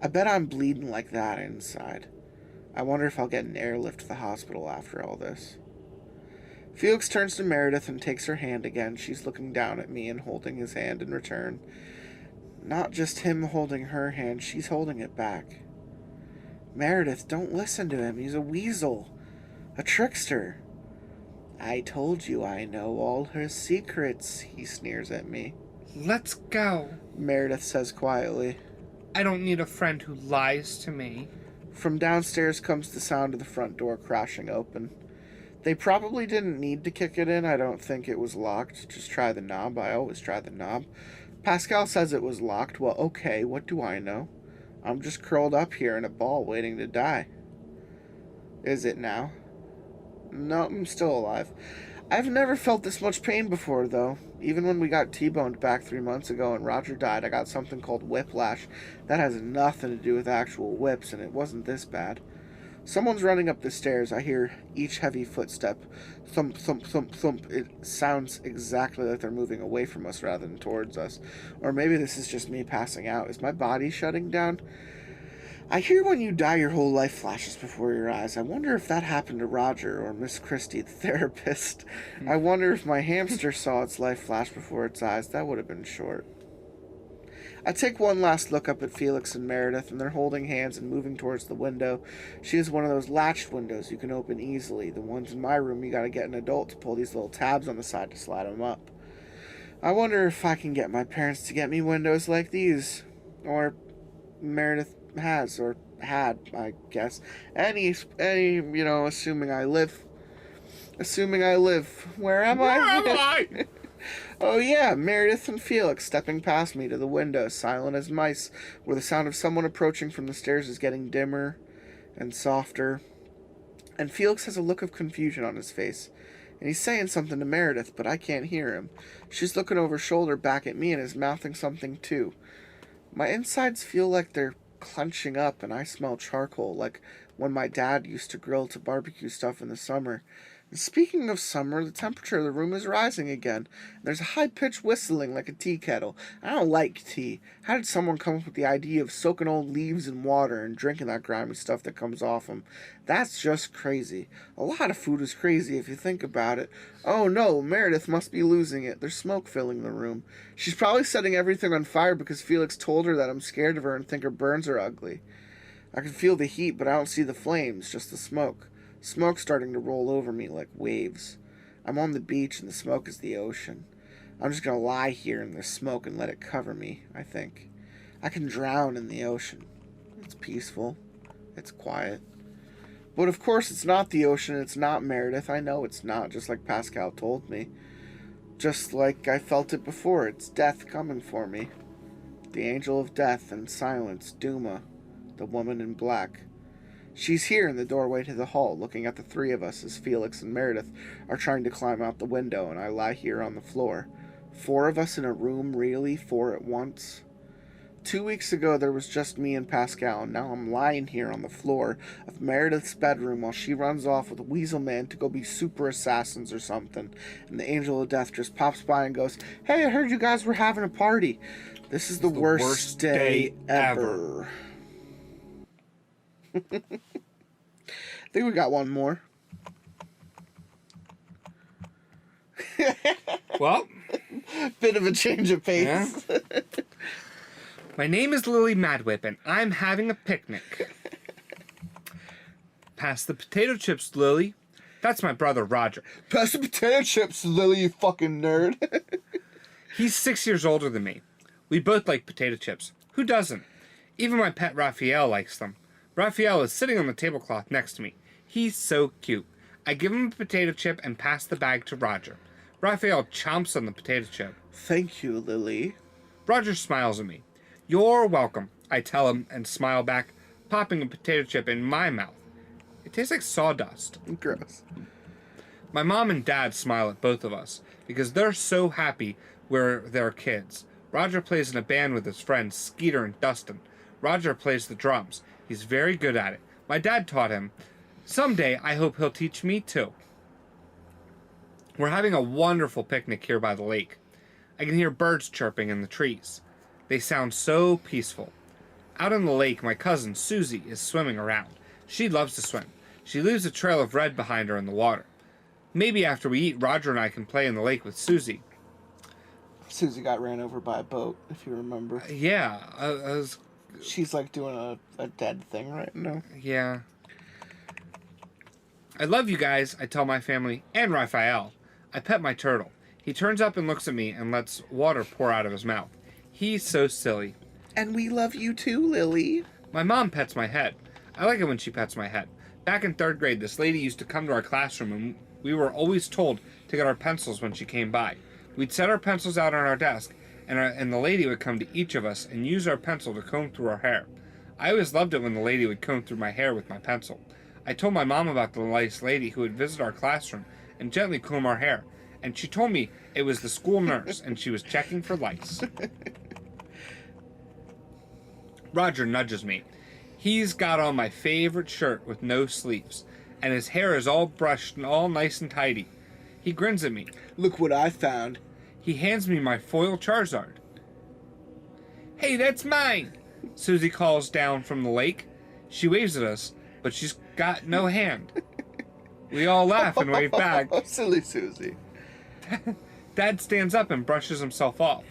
I bet I'm bleeding like that inside. I wonder if I'll get an airlift to the hospital after all this. Felix turns to Meredith and takes her hand again. She's looking down at me and holding his hand in return. Not just him holding her hand, she's holding it back. "Meredith, don't listen to him. He's a weasel. A trickster." "I told you I know all her secrets," he sneers at me. Let's go. Meredith says quietly. I don't need a friend who lies to me. From downstairs comes the sound of the front door crashing open. They probably didn't need to kick it in. I don't think it was locked. Just try the knob. I always try the knob. Pascal says it was locked. Well, okay, what do I know? I'm just curled up here in a ball waiting to die. Is it now? No, I'm still alive. I've never felt this much pain before, though. Even when we got T-boned back 3 months ago and Roger died, I got something called whiplash. That has nothing to do with actual whips, and it wasn't this bad. Someone's running up the stairs. I hear each heavy footstep. Thump, thump, thump, thump. It sounds exactly like they're moving away from us rather than towards us. Or maybe this is just me passing out. Is my body shutting down? I hear when you die your whole life flashes before your eyes. I wonder if that happened to Roger or Miss Christie, the therapist. I wonder if my hamster saw its life flash before its eyes. That would have been short. I take one last look up at Felix and Meredith, and they're holding hands and moving towards the window. She has one of those latched windows you can open easily. The ones in my room, you gotta get an adult to pull these little tabs on the side to slide them up. I wonder if I can get my parents to get me windows like these. Or Meredith, has, or had, I guess. Any, assuming I live. Where am I? Where am I? Oh yeah, Meredith and Felix stepping past me to the window, silent as mice, where the sound of someone approaching from the stairs is getting dimmer and softer. And Felix has a look of confusion on his face. And he's saying something to Meredith, but I can't hear him. She's looking over her shoulder back at me and is mouthing something too. My insides feel like they're clenching up, and I smell charcoal, like when my dad used to grill to barbecue stuff in the summer. And speaking of summer, the temperature of the room is rising again. There's a high-pitched whistling like a tea kettle. I don't like tea. How did someone come up with the idea of soaking old leaves in water and drinking that grimy stuff that comes off them? That's just crazy. A lot of food is crazy if you think about it. Oh no, Meredith must be losing it. There's smoke filling the room. She's probably setting everything on fire because Felix told her that I'm scared of her and think her burns are ugly. I can feel the heat, but I don't see the flames, just the smoke. Smoke starting to roll over me like waves. I'm on the beach and the smoke is the ocean. I'm just gonna lie here in the smoke and let it cover me, I think. I can drown in the ocean. It's peaceful. It's quiet. But of course it's not the ocean, it's not Meredith. I know it's not, just like Pascal told me. Just like I felt it before, it's death coming for me. The angel of death and silence, Duma, the woman in black. She's here in the doorway to the hall, looking at the three of us as Felix and Meredith are trying to climb out the window, and I lie here on the floor. 4 of us in a room, really? 4 at once? 2 weeks ago, there was just me and Pascal, and now I'm lying here on the floor of Meredith's bedroom while she runs off with Weasel Man to go be super assassins or something, and the angel of death just pops by and goes, "Hey, I heard you guys were having a party." This is the worst day ever. I think we got one more. Well, bit of a change of pace. Yeah. My name is Lillian Madwhip, and I'm having a picnic. Pass the potato chips, Lily. That's my brother, Roger. Pass the potato chips, Lily, you fucking nerd. He's 6 years older than me. We both like potato chips. Who doesn't? Even my pet Raphael likes them. Raphael is sitting on the tablecloth next to me. He's so cute. I give him a potato chip and pass the bag to Roger. Raphael chomps on the potato chip. Thank you, Lily. Roger smiles at me. You're welcome, I tell him and smile back, popping a potato chip in my mouth. It tastes like sawdust. Gross. My mom and dad smile at both of us because they're so happy we're their kids. Roger plays in a band with his friends Skeeter and Dustin. Roger plays the drums. He's very good at it. My dad taught him. Someday, I hope he'll teach me too. We're having a wonderful picnic here by the lake. I can hear birds chirping in the trees. They sound so peaceful. Out on the lake, my cousin, Susie, is swimming around. She loves to swim. She leaves a trail of red behind her in the water. Maybe after we eat, Roger and I can play in the lake with Susie. Susie got ran over by a boat, if you remember. Yeah, I was... She's like doing a dead thing right now. Yeah. I love you guys, I tell my family, and Raphael. I pet my turtle. He turns up and looks at me and lets water pour out of his mouth. He's so silly. And we love you too, Lily. My mom pets my head. I like it when she pets my head. Back in 3rd grade, this lady used to come to our classroom and we were always told to get our pencils when she came by. We'd set our pencils out on our desk, and the lady would come to each of us and use our pencil to comb through our hair. I always loved it when the lady would comb through my hair with my pencil. I told my mom about the nice lady who would visit our classroom and gently comb our hair, and she told me it was the school nurse and she was checking for lice. Roger nudges me. He's got on my favorite shirt with no sleeves, and his hair is all brushed and all nice and tidy. He grins at me. Look what I found. He hands me my foil Charizard. Hey, that's mine! Susie calls down from the lake. She waves at us, but she's got no hand. We all laugh and wave back. Oh, silly Susie. Dad stands up and brushes himself off.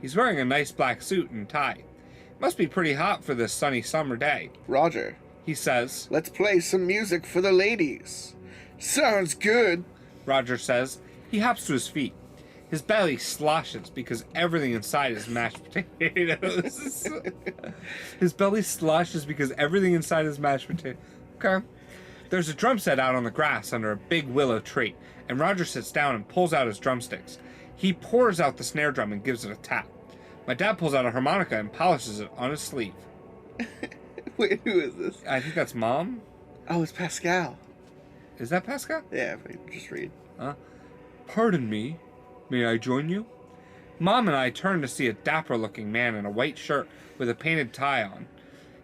He's wearing a nice black suit and tie. Must be pretty hot for this sunny summer day. Roger, He says. let's play some music for the ladies. Sounds good. Roger says. He hops to his feet. His belly sloshes because everything inside is mashed potatoes. His belly sloshes because everything inside is mashed potatoes. Okay. There's a drum set out on the grass under a big willow tree, and Roger sits down and pulls out his drumsticks. He pours out the snare drum and gives it a tap. My dad pulls out a harmonica and polishes it on his sleeve. Wait, who is this? I think that's Mom. Oh, it's Pascal. Is that Pascal? Yeah, wait, just read. Pardon me. May I join you? Mom and I turn to see a dapper-looking man in a white shirt with a painted tie on.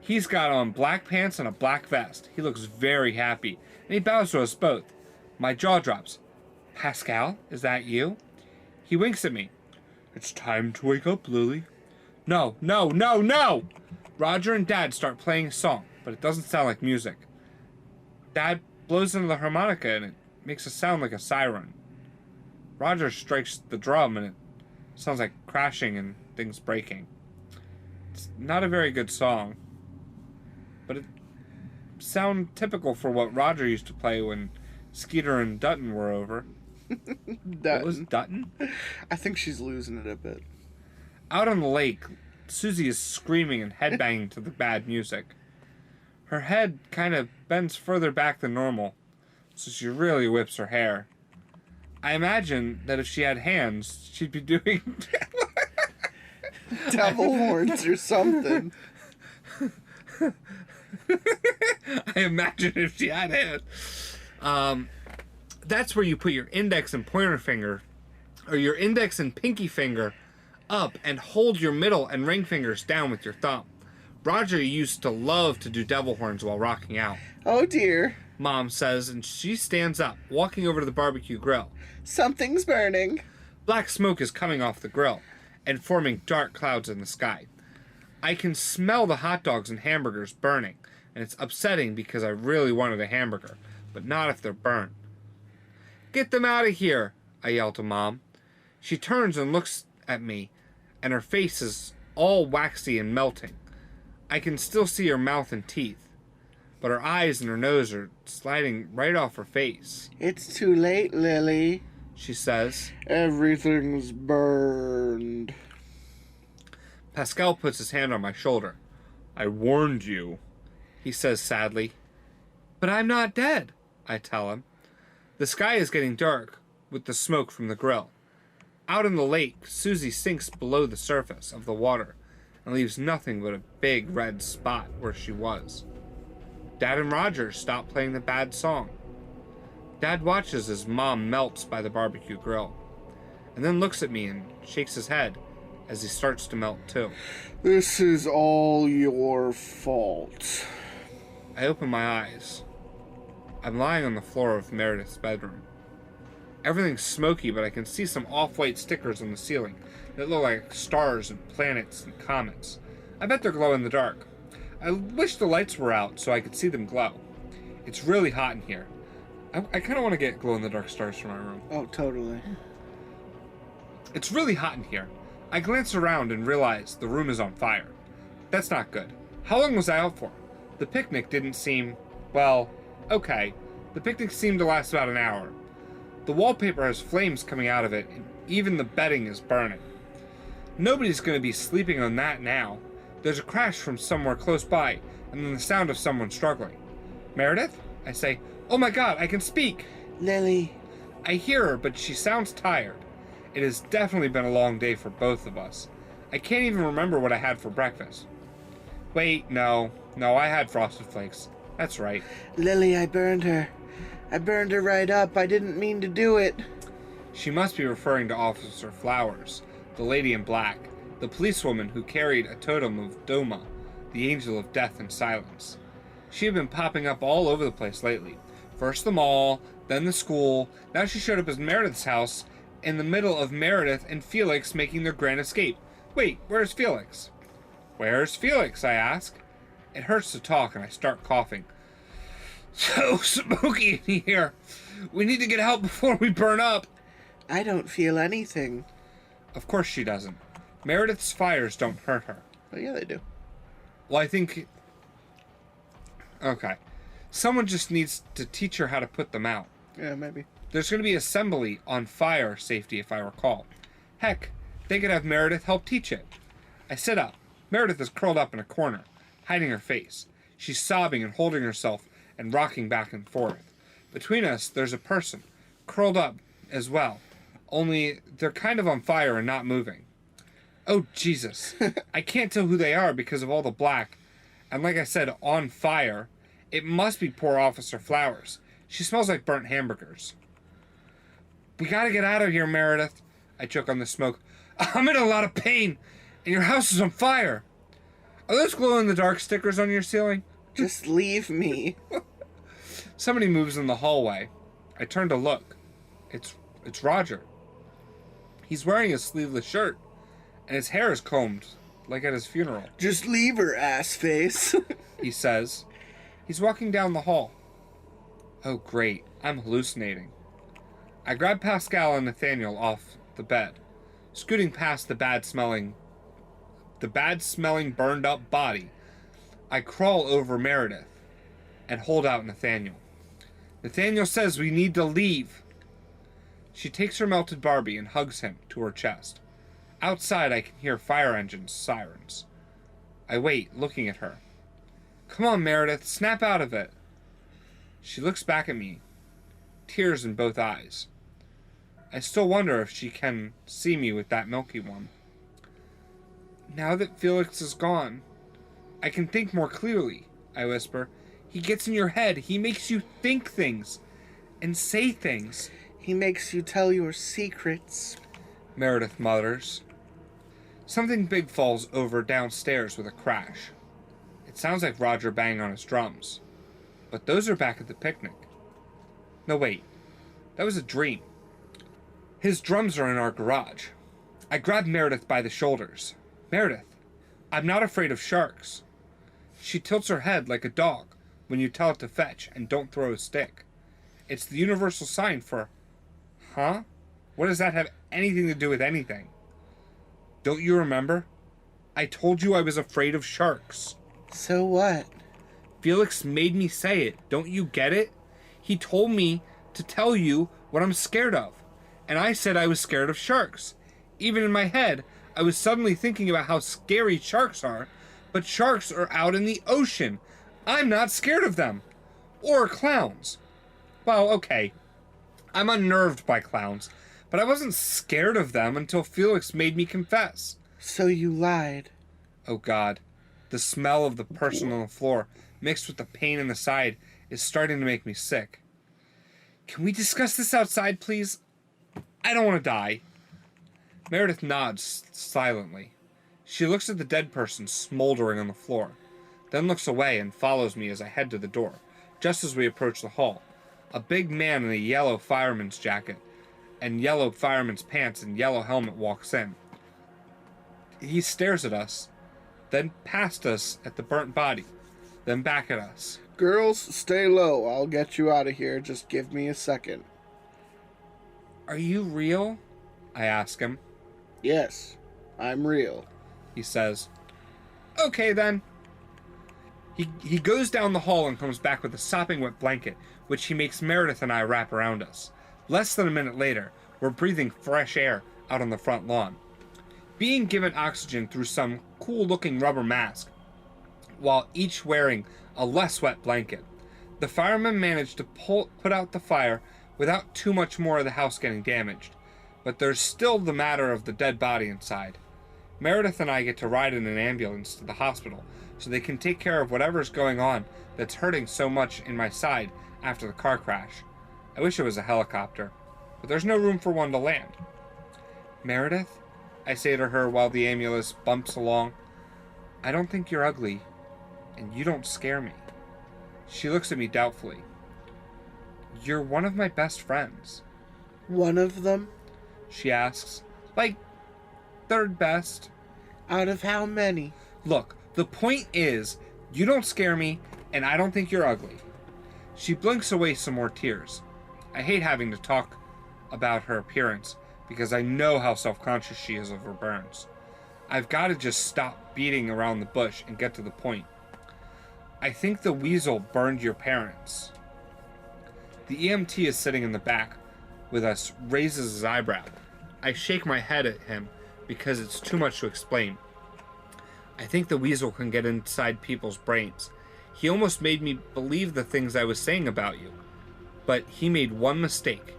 He's got on black pants and a black vest. He looks very happy, and he bows to us both. My jaw drops. Pascal, is that you? He winks at me. It's time to wake up, Lily. No, no, no, no! Roger and Dad start playing a song, but it doesn't sound like music. Dad blows into the harmonica and it makes a sound like a siren. Roger strikes the drum and it sounds like crashing and things breaking. It's not a very good song, but it sounds typical for what Roger used to play when Skeeter and Dutton were over. What was Dutton? I think she's losing it a bit. Out on the lake, Susie is screaming and headbanging to the bad music. Her head kind of bends further back than normal, so she really whips her hair. I imagine that if she had hands, she'd be doing devil horns or something. I imagine if she had hands. That's where you put your index and pointer finger, or your index and pinky finger, up and hold your middle and ring fingers down with your thumb. Roger used to love to do devil horns while rocking out. Oh dear. Mom says, and she stands up, walking over to the barbecue grill. Something's burning. Black smoke is coming off the grill and forming dark clouds in the sky. I can smell the hot dogs and hamburgers burning, and it's upsetting because I really wanted a hamburger, but not if they're burnt. Get them out of here, I yell to Mom. She turns and looks at me, and her face is all waxy and melting. I can still see her mouth and teeth, but her eyes and her nose are sliding right off her face. It's too late, Lily, she says. Everything's burned. Pascal puts his hand on my shoulder. I warned you, he says sadly. But I'm not dead, I tell him. The sky is getting dark with the smoke from the grill. Out in the lake, Susie sinks below the surface of the water and leaves nothing but a big red spot where she was. Dad and Roger stop playing the bad song. Dad watches as Mom melts by the barbecue grill, and then looks at me and shakes his head as he starts to melt too. This is all your fault. I open my eyes. I'm lying on the floor of Meredith's bedroom. Everything's smoky, but I can see some off-white stickers on the ceiling that look like stars and planets and comets. I bet they're glow in the dark. I wish the lights were out so I could see them glow. It's really hot in here. I kind of want to get glow-in-the-dark stars for my room. Oh, totally. It's really hot in here. I glance around and realize the room is on fire. That's not good. How long was I out for? The picnic didn't seem... well, okay. The picnic seemed to last about an hour. The wallpaper has flames coming out of it, and even the bedding is burning. Nobody's going to be sleeping on that now. There's a crash from somewhere close by, and then the sound of someone struggling. Meredith? I say, oh my god, I can speak! Lily. I hear her, but she sounds tired. It has definitely been a long day for both of us. I can't even remember what I had for breakfast. Wait, no, I had Frosted Flakes. That's right. Lily, I burned her. I burned her right up. I didn't mean to do it. She must be referring to Officer Flowers, the lady in black, the policewoman who carried a totem of Doma, the angel of death and silence. She had been popping up all over the place lately. First the mall, then the school. Now she showed up at Meredith's house in the middle of Meredith and Felix making their grand escape. Wait, where's Felix? Where's Felix, I ask. It hurts to talk and I start coughing. So smoky in here. We need to get help before we burn up. I don't feel anything. Of course she doesn't. Meredith's fires don't hurt her. Oh, yeah, they do. Well, I think... okay. Someone just needs to teach her how to put them out. Yeah, maybe. There's going to be assembly on fire safety, if I recall. Heck, they could have Meredith help teach it. I sit up. Meredith is curled up in a corner, hiding her face. She's sobbing and holding herself and rocking back and forth. Between us, there's a person, curled up as well, only they're kind of on fire and not moving. Oh, Jesus. I can't tell who they are because of all the black. And like I said, on fire. It must be poor Officer Flowers. She smells like burnt hamburgers. We gotta get out of here, Meredith. I choke on the smoke. I'm in a lot of pain, and your house is on fire. Are those glow-in-the-dark stickers on your ceiling? Just leave me. Somebody moves in the hallway. I turn to look. It's Roger. He's wearing a sleeveless shirt, and his hair is combed, like at his funeral. Just leave her, ass face. He says. He's walking down the hall. Oh, great. I'm hallucinating. I grab Pascal and Nathaniel off the bed, scooting past the bad-smelling, burned-up body. I crawl over Meredith and hold out Nathaniel. Nathaniel says we need to leave. She takes her melted Barbie and hugs him to her chest. Outside, I can hear fire engines, sirens. I wait, looking at her. Come on, Meredith, snap out of it. She looks back at me, tears in both eyes. I still wonder if she can see me with that milky one. Now that Felix is gone, I can think more clearly, I whisper. He gets in your head. He makes you think things and say things. He makes you tell your secrets. Meredith mutters. Something big falls over downstairs with a crash. It sounds like Roger banging on his drums. But those are back at the picnic. No, wait. That was a dream. His drums are in our garage. I grab Meredith by the shoulders. Meredith, I'm not afraid of sharks. She tilts her head like a dog when you tell it to fetch and don't throw a stick. It's the universal sign for... Huh? What does that have anything to do with anything? Don't you remember? I told you I was afraid of sharks. So what? Felix made me say it. Don't you get it? He told me to tell you what I'm scared of. And I said I was scared of sharks. Even in my head, I was suddenly thinking about how scary sharks are. But sharks are out in the ocean. I'm not scared of them. Or clowns. Well, okay. I'm unnerved by clowns. But I wasn't scared of them until Felix made me confess. So you lied. Oh, God. The smell of the person on the floor, mixed with the pain in the side, is starting to make me sick. Can we discuss this outside, please? I don't want to die. Meredith nods silently. She looks at the dead person smoldering on the floor, then looks away and follows me as I head to the door, just as we approach the hall. A big man in a yellow fireman's jacket and yellow fireman's pants and yellow helmet walks in. He stares at us, then past us at the burnt body, then back at us. Girls, stay low. I'll get you out of here. Just give me a second. Are you real? I ask him. Yes, I'm real. He says. Okay, then. He goes down the hall and comes back with a sopping wet blanket, which he makes Meredith and I wrap around us. Less than a minute later, we're breathing fresh air out on the front lawn. Being given oxygen through some cool-looking rubber mask, while each wearing a less wet blanket. The firemen managed to put out the fire without too much more of the house getting damaged, but there's still the matter of the dead body inside. Meredith and I get to ride in an ambulance to the hospital so they can take care of whatever's going on that's hurting so much in my side after the car crash. I wish it was a helicopter, but there's no room for one to land. Meredith, I say to her while the ambulance bumps along, I don't think you're ugly, and you don't scare me. She looks at me doubtfully. You're one of my best friends. One of them? She asks. Like, third best. Out of how many? Look, the point is, you don't scare me, and I don't think you're ugly. She blinks away some more tears. I hate having to talk about her appearance, because I know how self-conscious she is of her burns. I've got to just stop beating around the bush and get to the point. I think the weasel burned your parents. The EMT is sitting in the back with us, raises his eyebrow. I shake my head at him because it's too much to explain. I think the weasel can get inside people's brains. He almost made me believe the things I was saying about you. But he made one mistake.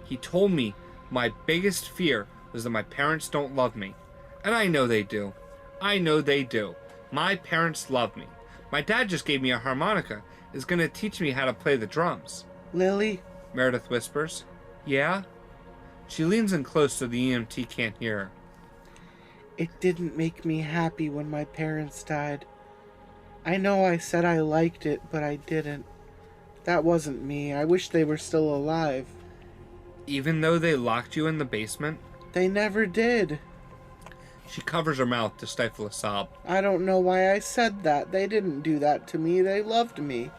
He told me my biggest fear was that my parents don't love me. And I know they do. I know they do. My parents love me. My dad just gave me a harmonica. Is going to teach me how to play the drums. Lily? Meredith whispers. Yeah? She leans in close so the EMT can't hear her. It didn't make me happy when my parents died. I know I said I liked it, but I didn't. That wasn't me. I wish they were still alive. Even though they locked you in the basement? They never did. She covers her mouth to stifle a sob. I don't know why I said that. They didn't do that to me. They loved me.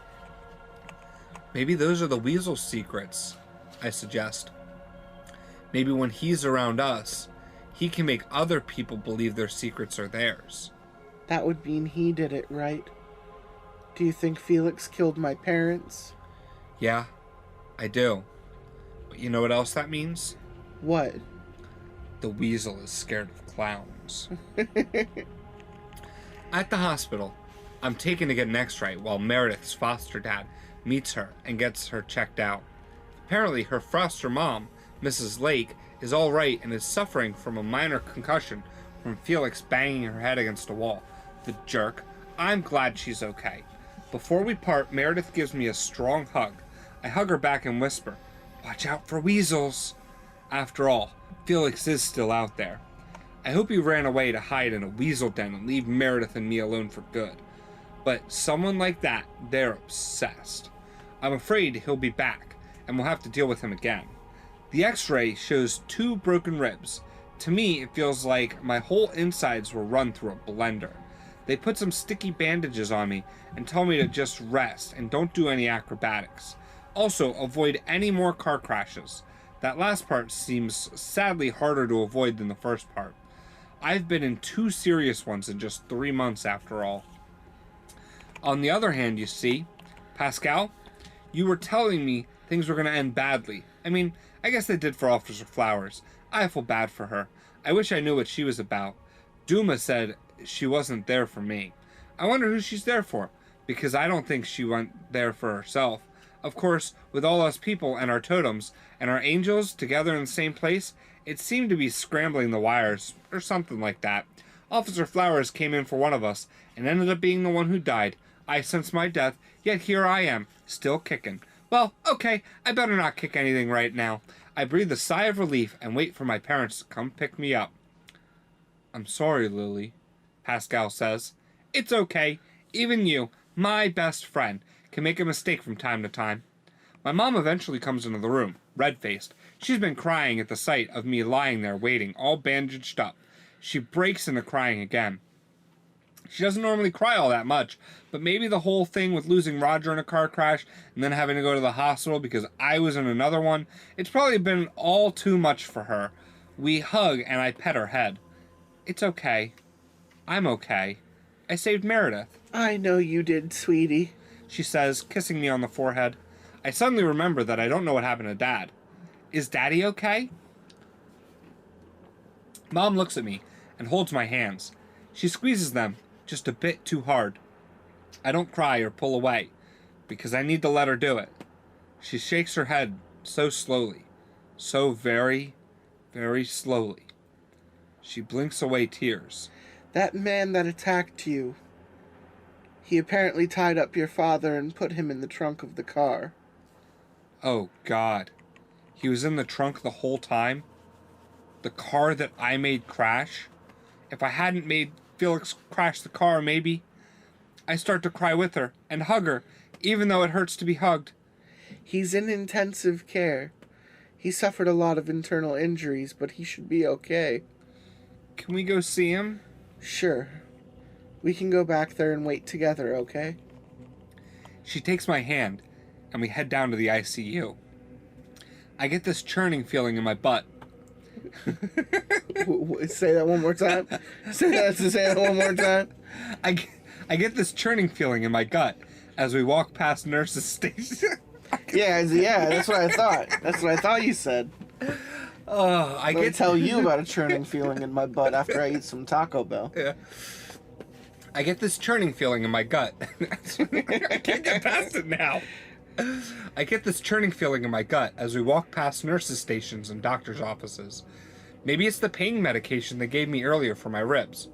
Maybe those are the weasel's secrets, I suggest. Maybe when he's around us, he can make other people believe their secrets are theirs. That would mean he did it, right? Do you think Felix killed my parents? Yeah, I do. But you know what else that means? What? The weasel is scared of clowns. At the hospital, I'm taken to get an x-ray while Meredith's foster dad meets her and gets her checked out. Apparently, her foster mom, Mrs. Lake, is all right and is suffering from a minor concussion from Felix banging her head against a wall. The jerk. I'm glad she's okay. Before we part, Meredith gives me a strong hug. I hug her back and whisper, "Watch out for weasels." After all, Felix is still out there. I hope he ran away to hide in a weasel den and leave Meredith and me alone for good. But someone like that, they're obsessed. I'm afraid he'll be back, and we'll have to deal with him again. The x-ray shows 2 broken ribs. To me, it feels like my whole insides were run through a blender. They put some sticky bandages on me and tell me to just rest and don't do any acrobatics. Also, avoid any more car crashes. That last part seems sadly harder to avoid than the first part. I've been in 2 serious ones in just 3 months after all. On the other hand, you see, Pascal, you were telling me things were going to end badly. I mean, I guess they did for Officer Flowers. I feel bad for her. I wish I knew what she was about. Duma said she wasn't there for me. I wonder who she's there for, because I don't think she went there for herself. Of course, with all us people and our totems and our angels together in the same place, it seemed to be scrambling the wires, or something like that. Officer Flowers came in for one of us, and ended up being the one who died. I sensed my death, yet here I am, still kicking. Well, okay, I better not kick anything right now. I breathe a sigh of relief and wait for my parents to come pick me up. I'm sorry, Lily, Pascal says. It's okay. Even you, my best friend, can make a mistake from time to time. My mom eventually comes into the room, red-faced. She's been crying at the sight of me lying there waiting, all bandaged up. She breaks into crying again. She doesn't normally cry all that much, but maybe the whole thing with losing Roger in a car crash and then having to go to the hospital because I was in another one, it's probably been all too much for her. We hug and I pet her head. It's okay. I'm okay. I saved Meredith. I know you did, sweetie, she says, kissing me on the forehead. I suddenly remember that I don't know what happened to Dad. Is Daddy okay? Mom looks at me and holds my hands. She squeezes them just a bit too hard. I don't cry or pull away, because I need to let her do it. She shakes her head so slowly, so very, very slowly. She blinks away tears. That man that attacked you, he apparently tied up your father and put him in the trunk of the car. Oh, God. He was in the trunk the whole time? The car that I made crash? If I hadn't made Felix crash the car, maybe. I start to cry with her and hug her, even though it hurts to be hugged. He's in intensive care. He suffered a lot of internal injuries, but he should be okay. Can we go see him? Sure. We can go back there and wait together, okay? She takes my hand, and we head down to the ICU. I get this churning feeling in my butt. Say that one more time. Say that one more time. I get this churning feeling in my gut as we walk past nurse's station. Yeah, that's what I thought. That's what I thought you said. I Let me get tell you about a churning feeling in my butt after I eat some Taco Bell. Yeah. I get this churning feeling in my gut. I can't get past it now. I get this churning feeling in my gut as we walk past nurses' stations and doctors' offices. Maybe it's the pain medication they gave me earlier for my ribs.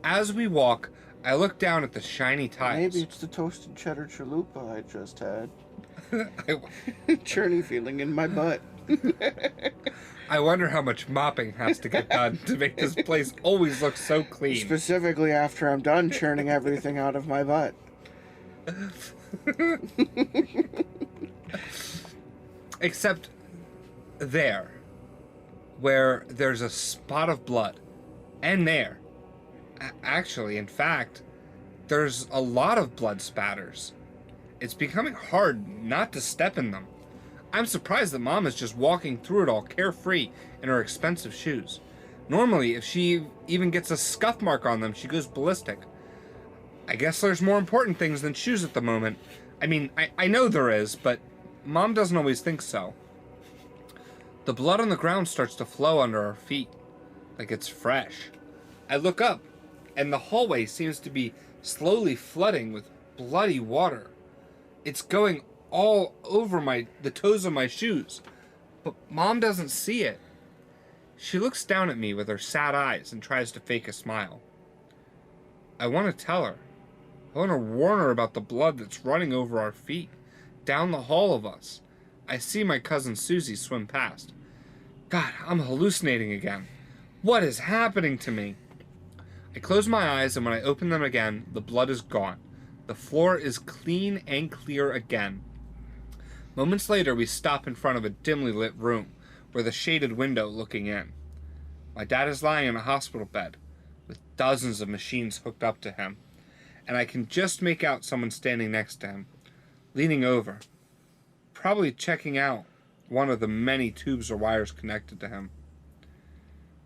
As we walk, I look down at the shiny tiles. Maybe it's the toasted cheddar chalupa I just had. I, Churning feeling in my butt. I wonder how much mopping has to get done to make this place always look so clean. Specifically after I'm done churning everything out of my butt. Except there, where there's a spot of blood. And there. Actually, in fact, there's a lot of blood spatters. It's becoming hard not to step in them. I'm surprised that Mom is just walking through it all carefree in her expensive shoes. Normally, if she even gets a scuff mark on them, she goes ballistic. I guess there's more important things than shoes at the moment. I mean, I know there is, but Mom doesn't always think so. The blood on the ground starts to flow under our feet, like it's fresh. I look up, and the hallway seems to be slowly flooding with bloody water. It's going all over the toes of my shoes, but Mom doesn't see it. She looks down at me with her sad eyes and tries to fake a smile. I want to tell her. I want to warn her about the blood that's running over our feet, down the hall of us. I see my cousin Susie swim past. God, I'm hallucinating again. What is happening to me? I close my eyes, and when I open them again, the blood is gone. The floor is clean and clear again. Moments later, we stop in front of a dimly lit room, with a shaded window looking in. My dad is lying in a hospital bed, with dozens of machines hooked up to him, and I can just make out someone standing next to him, leaning over, probably checking out one of the many tubes or wires connected to him.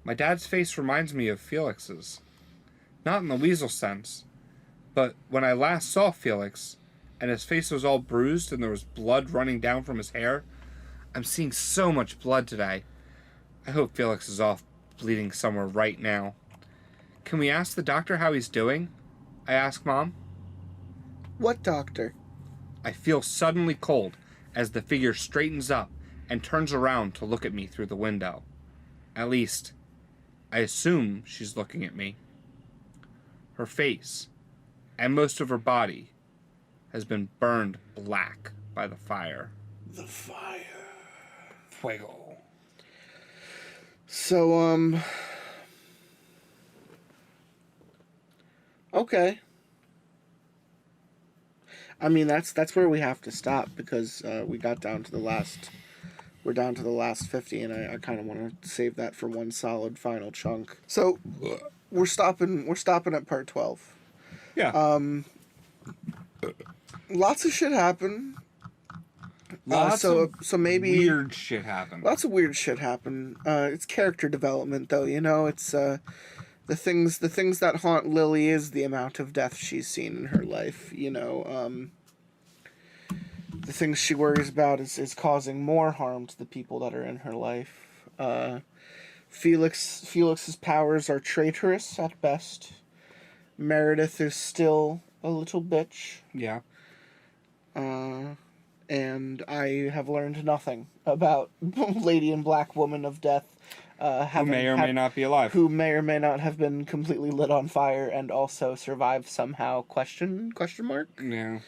My dad's face reminds me of Felix's. Not in the weasel sense, but when I last saw Felix, and his face was all bruised and there was blood running down from his hair, I'm seeing so much blood today. I hope Felix is off bleeding somewhere right now. Can we ask the doctor how he's doing? I ask Mom. What doctor? I feel suddenly cold as the figure straightens up and turns around to look at me through the window. At least, I assume she's looking at me. Her face, and most of her body, has been burned black by the fire. The fire. Fuego. So, okay. I mean, that's where we have to stop, because we got down to the last... We're down to the last 50, and I kind of want to save that for one solid final chunk. So, we're stopping at part 12. Yeah. Lots of shit happened. So maybe weird shit happened. Lots of weird shit happened. It's character development, though. You know, it's the things that haunt Lily is the amount of death she's seen in her life. You know, the things she worries about is causing more harm to the people that are in her life. Felix's powers are traitorous at best. Meredith is still a little bitch. Yeah. And I have learned nothing about Lady in Black, Woman of Death. Who may or may not be alive. Who may or may not have been completely lit on fire and also survived somehow, question mark? Yeah.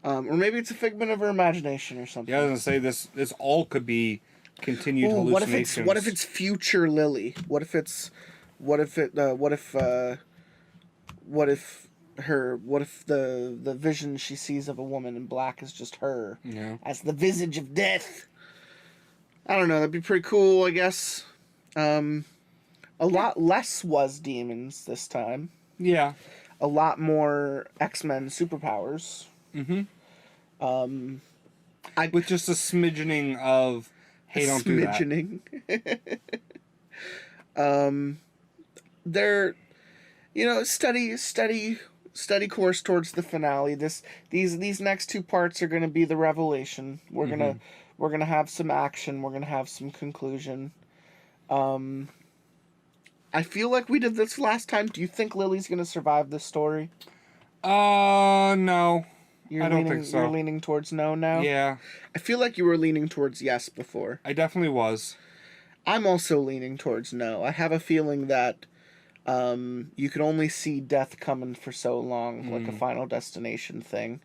Or maybe it's a figment of her imagination or something. Yeah, I was gonna say this all could be continued hallucinations. What if it's future Lily? What if the vision she sees of a woman in black is just her, as the visage of death? I don't know. That'd be pretty cool, I guess. A lot less was demons this time. Yeah. A lot more X-Men superpowers. Mm-hmm. With just a smidgening of, hey, don't do that. They're, steady course towards the finale. These next two parts are going to be the revelation. We're gonna have some action. We're gonna have some conclusion. I feel like we did this last time. Do you think Lily's gonna survive this story? No. I don't think so. You're leaning towards no now? Yeah. I feel like you were leaning towards yes before. I definitely was. I'm also leaning towards no. I have a feeling that you can only see death coming for so long, like a Final Destination thing,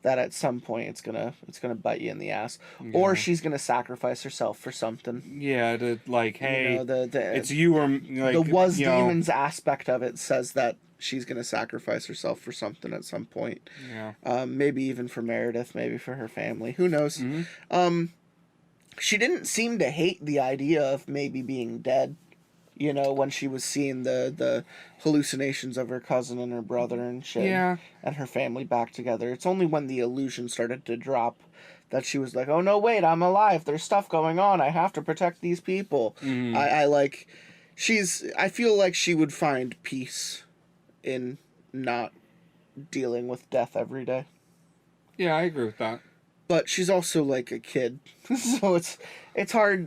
that at some point it's gonna bite you in the ass, or she's gonna sacrifice herself for something. Yeah, to like, hey, you know, it's you or like the was demons aspect of it says that she's gonna sacrifice herself for something at some point. Yeah. Maybe even for Meredith, maybe for her family. Who knows? She didn't seem to hate the idea of maybe being dead. You know, when she was seeing the hallucinations of her cousin and her brother and shit, and her family back together. It's only when the illusion started to drop that she was like, "Oh no, wait, I'm alive. There's stuff going on. I have to protect these people." I feel like she would find peace in not dealing with death every day. Yeah, I agree with that. But she's also like a kid, so it's hard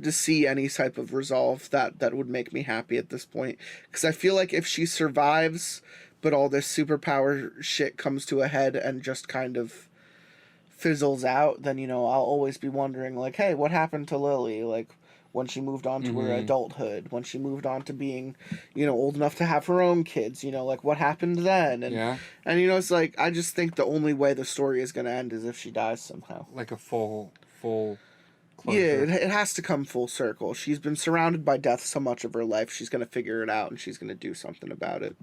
to see any type of resolve that would make me happy at this point. Because I feel like if she survives, but all this superpower shit comes to a head and just kind of fizzles out, then, you know, I'll always be wondering, like, hey, what happened to Lily? Like, when she moved on to her adulthood, when she moved on to being, you know, old enough to have her own kids, you know, like, what happened then? And you know, it's like, I just think the only way the story is going to end is if she dies somehow. Like a full closure. Yeah, it has to come full circle. She's been surrounded by death so much of her life, she's going to figure it out and she's going to do something about it.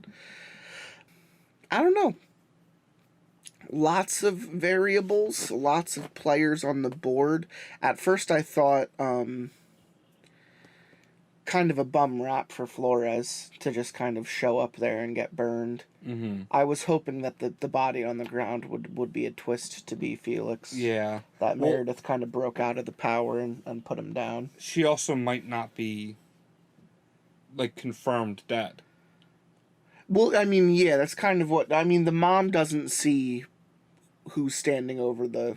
I don't know. Lots of variables, lots of players on the board. At first I thought, kind of a bum rap for Flores to just kind of show up there and get burned. I was hoping that the body on the ground would be a twist to be Felix. Yeah. That Meredith kind of broke out of the power and put him down. She also might not be, like, confirmed dead. Well, I mean, yeah, that's kind of what... I mean, the mom doesn't see who's standing over the...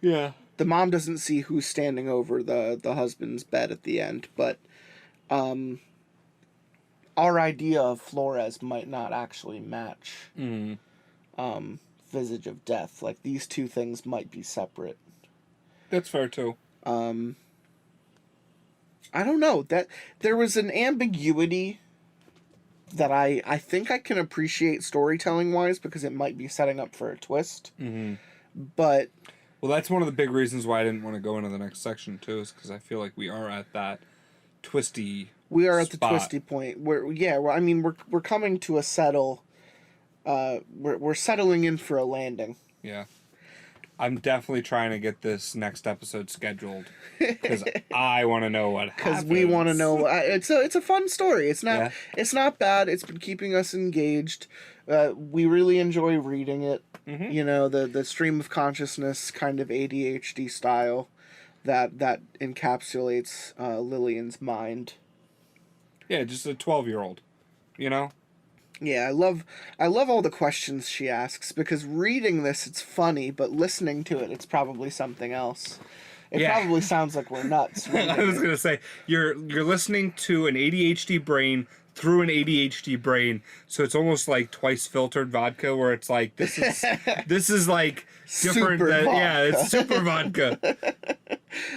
Yeah. The mom doesn't see who's standing over the husband's bed at the end, but... our idea of Flores might not actually match Visage of Death. Like, these two things might be separate. That's fair, too. I don't know. That there was an ambiguity that I think I can appreciate storytelling-wise because it might be setting up for a twist. But... Well, that's one of the big reasons why I didn't want to go into the next section, too, is because I feel like we are at that twisty We are at spot. the twisty point where, yeah, well, I mean, we're coming to a settle. We're settling in for a landing. Yeah, I'm definitely trying to get this next episode scheduled because I want to know what happens. Because we want to know. It's a fun story. It's not bad. It's been keeping us engaged. We really enjoy reading it. You know, the stream of consciousness kind of ADHD style that encapsulates Lillian's mind. Yeah, just a 12-year-old, you know? Yeah, I love all the questions she asks, because reading this, it's funny, but listening to it, it's probably something else. It probably sounds like we're nuts. I was going to say, you're listening to an ADHD brain through an ADHD brain, so it's almost like twice filtered vodka, where it's like, this is like different Super than, vodka. yeah, it's super vodka.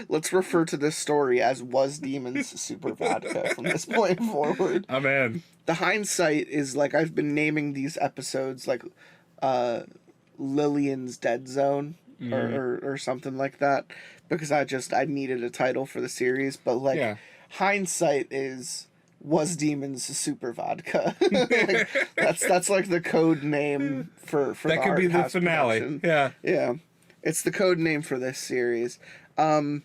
Let's refer to this story as Was Demons Super Vodka from this point forward. I'm in. The hindsight is, like, I've been naming these episodes like Lillian's Dead Zone or something like that, because I needed a title for the series, but like hindsight is Was Demons Super Vodka. Like, that's like the code name for that could be the finale. Production. Yeah. It's the code name for this series. We'll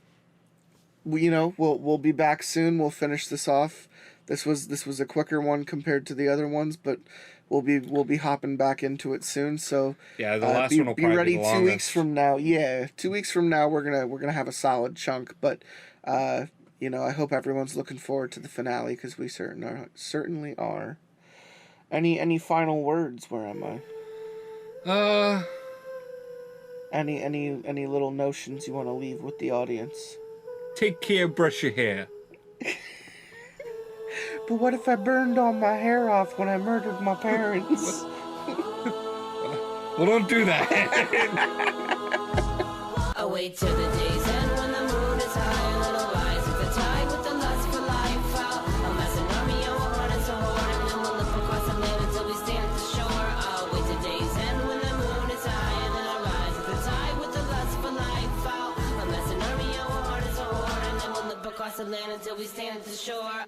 be back soon. We'll finish this off. This was a quicker one compared to the other ones, but we'll be hopping back into it soon. So yeah, the last one will be probably ready be the 2 weeks longest. from now. Yeah, 2 weeks from now we're gonna have a solid chunk. But I hope everyone's looking forward to the finale, because we certainly are. Any final words? Where am I? Any little notions you want to leave with the audience? Take care, brush your hair. But what if I burned all my hair off when I murdered my parents? Well, don't do that. I wait till the day's end when the moon is high and little rise with the tide with the lust for life out. I'm as an army and we're running so hard and then we'll look across the land until we stand at the shore. I'll wait till day's end when the moon is high and then I rise with the tide with the lust for life out. I'm as an army and we're running so hard and then we'll look across the land until we stand at the shore.